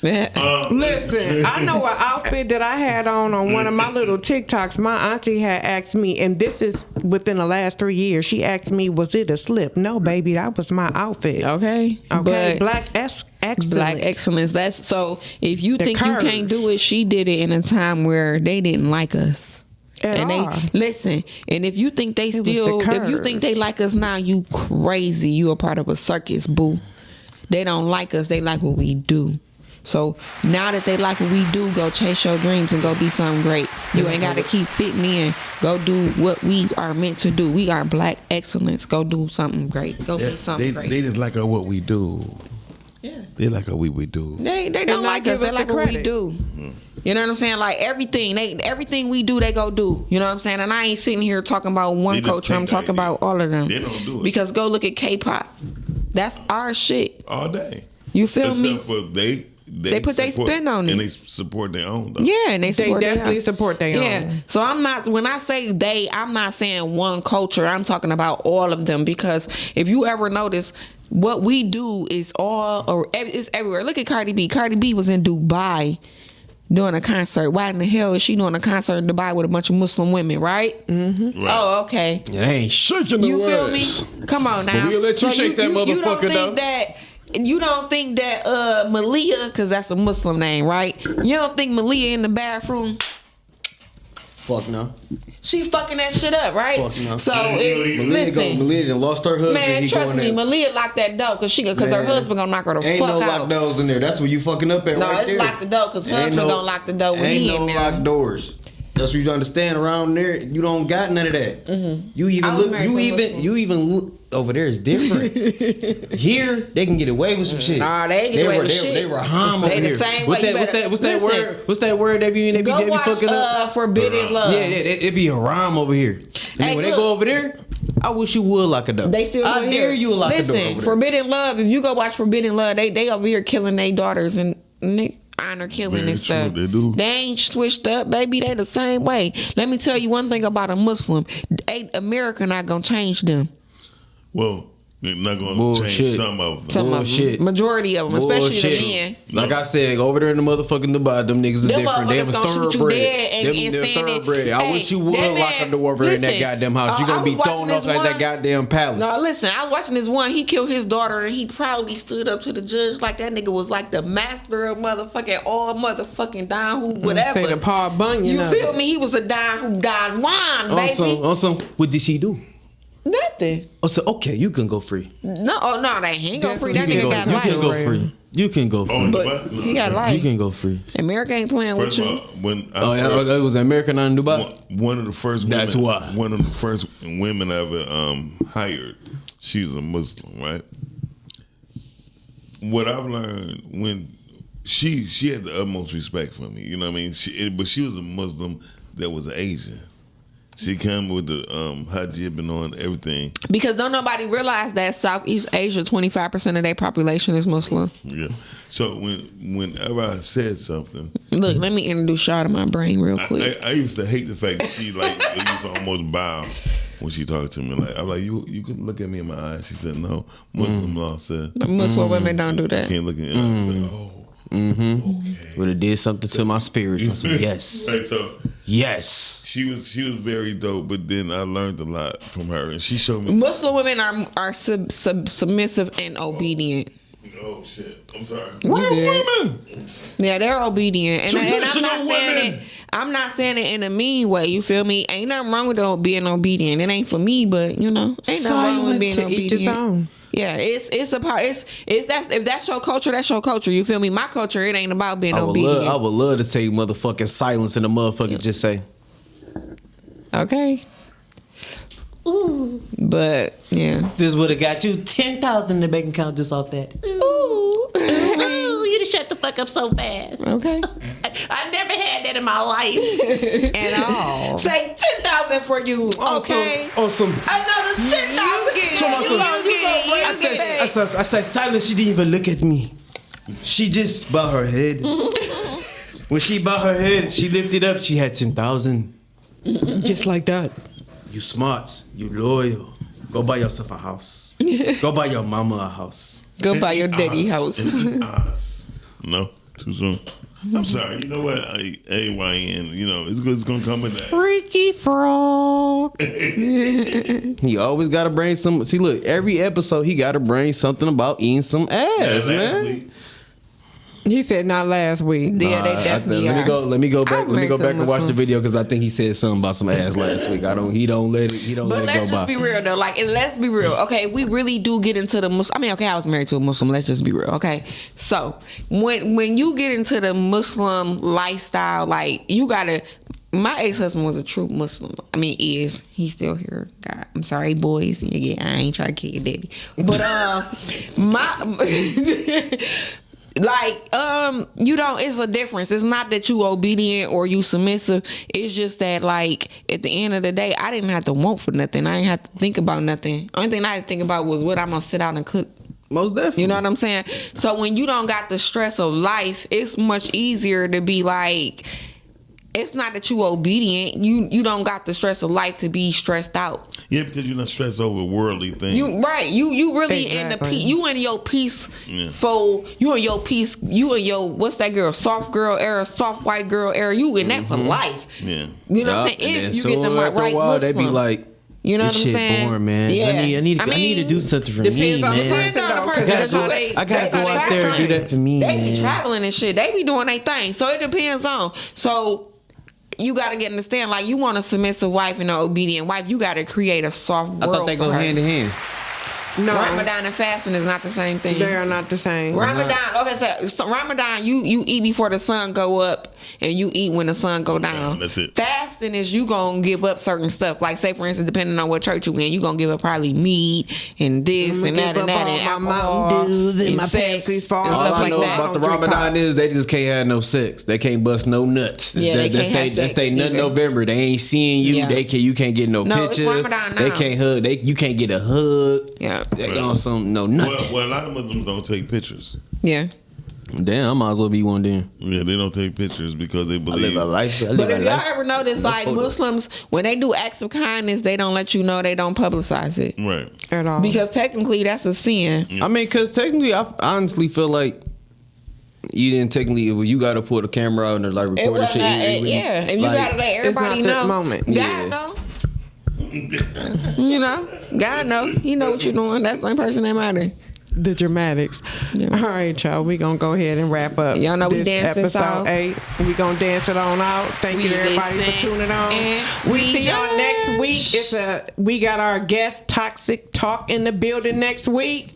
Listen, I know an outfit that I had on one of my little TikToks. My auntie had asked me, and this is within the last 3 years. She asked me, "Was it a slip?" No, baby, that was my outfit. Okay. But black excellence. Black excellence. That's so. If you think you can't do it, she did it in a time where they didn't like us. And they listen, and if you think they still, if you think they like us now, you crazy. You a part of a circus, boo. They don't like us. They like what we do. So now that they like what we do, go chase your dreams and go be something great. You ain't got to keep fitting in. Go do what we are meant to do. We are black excellence. Go do something great. Go be something great. They just like what we do. Yeah. They like what we do. They don't like us. They like what we do. You know what I'm saying? Like everything we do, they go do. You know what I'm saying? And I ain't sitting here talking about one culture. I'm talking about all of them. They don't do it. Because go look at K-pop. That's our shit. All day. You feel me? Except for they put their spin on it. And they support their own, though. Yeah, and they definitely support their own. Yeah. So when I say they, I'm not saying one culture. I'm talking about all of them. Because if you ever notice, what we do is it's everywhere. Look at Cardi B. Cardi B was in Dubai doing a concert. Why in the hell is she doing a concert in Dubai with a bunch of Muslim women, right? Mm-hmm. Right. Oh, okay. It ain't shaking the You feel words. me? Come on now. But we'll let you shake that motherfucker, You don't think that Malia, because that's a Muslim name, right? You don't think Malia in the bathroom Fuck no. She fucking that shit up, right? Fuck no. So Malia done lost her husband. man, he trust going me, there. Malia locked that door because her husband gonna knock her the Ain't fuck no out. locked doors in there. That's where you fucking up at No, right it's there. lock the door because Ain't husband no- gonna lock the door when Ain't he no in there. locked doors. That's what you understand around there. You don't got none of that. You even I was look. married to a Muslim. You even look over there is different. Here they can get away with some shit. Nah, they ain't get away with shit. They were harm over They the here. same What's way. that? What's that word? What's that word? They be Go watch fucking up. Forbidden Love. Yeah, it be a rhyme over here. And Hey, when look. they go over there, I wish you would lock it up. They still I over dare here. you to lock the door Listen, over there. Forbidden Love. If you go watch Forbidden Love, they over here killing their daughters and they honor killing Very and stuff. true, they do. They ain't switched up, baby. They the same way. Let me tell you one thing about a Muslim. America not gonna change them. Well, they're not going to Bullshit. change some of them. Some of Bullshit. them, majority of them, especially Bullshit. the men. Like I said, over there in the motherfucking Dubai, them niggas is Them different. They motherfuckers was gonna shoot you thoroughbread. dead and They're stand in- thoroughbred. I Hey, wish you would that lock man- a door over in that listen, goddamn house. You're I gonna be was watching thrown off this like that one- goddamn palace. No, listen, I was watching this one. He killed his daughter and he proudly stood up to the judge like that nigga was like the master of motherfucking all motherfucking Don who whatever. Say the Paul Bunyan. You of feel it. me? He was a Don who Don Juan, baby. Also, what did she do? Nothing. Also, okay, you can go free. No, oh no, they ain't go free. You That can nigga go. got You can life. go free. You can go Oh, free. But he got life. You can go free. America ain't playing First with of you. all, when Oh, I yeah, it was American on Dubai. one of the first women, That's why. one of the first women I ever hired, she was a Muslim, right? What I've learned when she had the utmost respect for me, you know what I mean? But she was a Muslim that was Asian. She came with the hijab and on everything. Because don't nobody realize that Southeast Asia, 25% of their population is Muslim. Yeah. So whenever I said something, Look, let me introduce y'all to my brain real quick. I used to hate the fact that she used to almost bow when she talked to me. Like I'm like, you can look at me in my eyes. She said, no. Muslim law said Muslim women don't do you that. can't look in your eyes. I said, oh. Okay. Would have did something to my spirit. I said, yes, Right, so yes. she was very dope, but then I learned a lot from her, and she showed me. Muslim women are submissive and obedient. Oh shit! I'm sorry. Real women. Yeah, they're obedient, and I'm Traditional not saying women. it. I'm not saying it in a mean way. You feel me? Ain't nothing wrong with being obedient. It ain't for me, but you know, ain't nothing wrong with being To each his obedient. own. Yeah, it's a part. It's that if that's your culture, that's your culture. You feel me? My culture, it ain't about being I would obedient. love to take motherfucking silence and the motherfucker just say, Okay. Ooh. But yeah. "This would have got you 10,000 in the bank account just off that." Ooh. You just shut the fuck up so fast. Okay. I never had that in my life. At all. Say 10,000 for you. Okay. Awesome. Another 10,000. I said, silence. She didn't even look at me. She just bowed her head. When she bowed her head, she lifted up. She had 10,000. Just like that. You smart. You loyal. Go buy yourself a house. Go buy your mama a house. Go buy your daddy Us. house. And us. No, too soon. I'm sorry. You know what? AYN. You know it's gonna come with that. Freaky frog. He always got to bring some. See, look, every episode he got to bring something about eating some ass, Last man. week, He said not last week. Yeah, they definitely Let me go back. I was Let me go married to back a and watch the Muslim. video because I think he said something about some ass last week. He don't let it But go let's by. just be real though. Like, and let's be real. Okay, we really do get into the Muslim. I mean, okay, I was married to a Muslim. Let's just be real. Okay, so when you get into the Muslim lifestyle, like you gotta. My ex-husband was a true Muslim. I mean, he's still here. God, I'm sorry, boys. Yeah, I ain't trying to kill your daddy. But you know, it's a difference. It's not that you obedient or you submissive. It's just that, like, at the end of the day, I didn't have to want for nothing. I didn't have to think about nothing. Only thing I had to think about was what I'm gonna sit out and cook. Most definitely. You know what I'm saying? So when you don't got the stress of life, it's much easier to be like, it's not that you obedient. You don't got the stress of life to be stressed out. yeah, because you're not stressed over worldly things. You right. You really in the Exactly. peace. You in your peaceful. You in your peace. You in your what's that girl? Soft girl era. Soft white girl era. You in that for life. Yeah. You know what I'm And saying? then If you get the soon after right a while, they Muslim. be like, You know this what I'm shit saying? boring, man. Yeah. I need to do something for me, depends on the man. person. Depends on the though, person. 'cause That's I gotta go out there and do that for me, They be man. traveling and shit. They be doing their thing. So it depends on. So you got to understand, like, you want a submissive wife and an obedient wife, you got to create a soft world. I thought they for go her. hand in hand. No, Ramadan and fasting is not the same thing. they are not the same. Ramadan, okay, so Ramadan, you eat before the sun go up, and you eat when the sun go down. That's it. Fasting is you gonna give up certain stuff. Like, say for instance, depending on what church you in, you gonna give up probably meat and this and that and that and alcohol Mountain Dews and my sex Pepsi's for and All stuff I like know that. about the Don't drink Ramadan pop. is they just can't have no sex. They can't bust no nuts. Yeah, they can't have That's sex they nothing either. November. They ain't seeing you. Yeah. You can't get no No, it's pictures. Ramadan They now. can't hug. You can't get a hug. Yeah, They on some nothing. Well, a lot of Muslims don't take pictures. yeah. Damn, I might as well be one then. Yeah, they don't take pictures because they I believe. live a life. But if y'all ever notice, like, Muslims, when they do acts of kindness, they don't let you know, they don't publicize it. Right. At all. Because technically that's a sin. I mean, because technically, I honestly feel like you didn't technically. Well, you got to put a camera out and like It record was shit. not, yeah. If you like, gotta let everybody not that know. moment. God Yeah. know. You know, God know. He know what you're doing. That's the only person that matter. The dramatics. Yeah. All right, y'all. We gonna go ahead and wrap up. Y'all know we this dance this episode out. 8. We gonna dance it on out. Thank you to everybody for listen tuning on. and We see y'all judge. next week. We got our guest Toxic Talk in the building next week.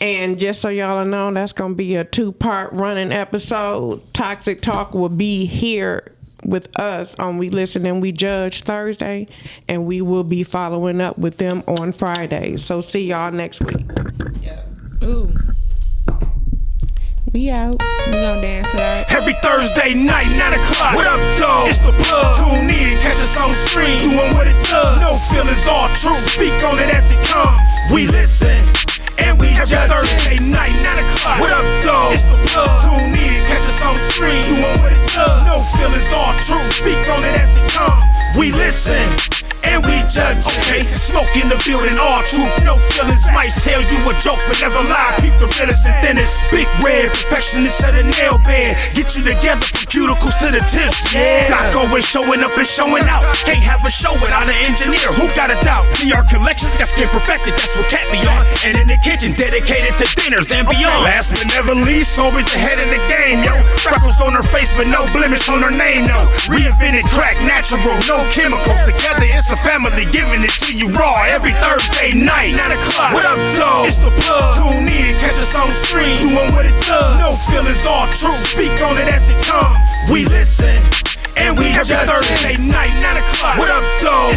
And just so y'all know, that's gonna be a 2-part running episode. Toxic Talk will be here with us on We Listen and We Judge Thursday, and we will be following up with them on Friday. So see y'all next week. Ooh. We out. We gonna dance it out. Every Thursday night, 9 o'clock. What up, dog? It's the plug. Tune in, catch us on stream. Doing what it does. No feelings, all true. Speak on it as it comes. We listen and we judge. Every Thursday night, 9 o'clock. What up, dog? It's the plug. Tune in, catch us on stream. Doing what it does. No feelings, all true. Speak on it as it comes. We listen and we judge. Okay, smoke in the building, all truth, no feelings. Might tell you a joke, but never lie. Peep the realest and thinnest. Big red, perfectionist of the nail bed. Get you together from cuticles to the tips. Yeah, Doc always showing up and showing out. Can't have a show without an engineer. Who got a doubt? PR collections got skin perfected. That's what cat be on. And in the kitchen, dedicated to dinners and beyond. Last but never least, always ahead of the game, yo. Freckles on her face, but no blemish on her name, no. Reinvented crack, natural, no chemicals. Together, it's a family giving it to you raw every Thursday night, 9 o'clock. What up, dog? It's the plug. Tune in, catch us on stream. Doing what it does. No feelings, all true. Speak on it as it comes. We listen and we judge. Every Thursday night, 9 o'clock. What up, dog?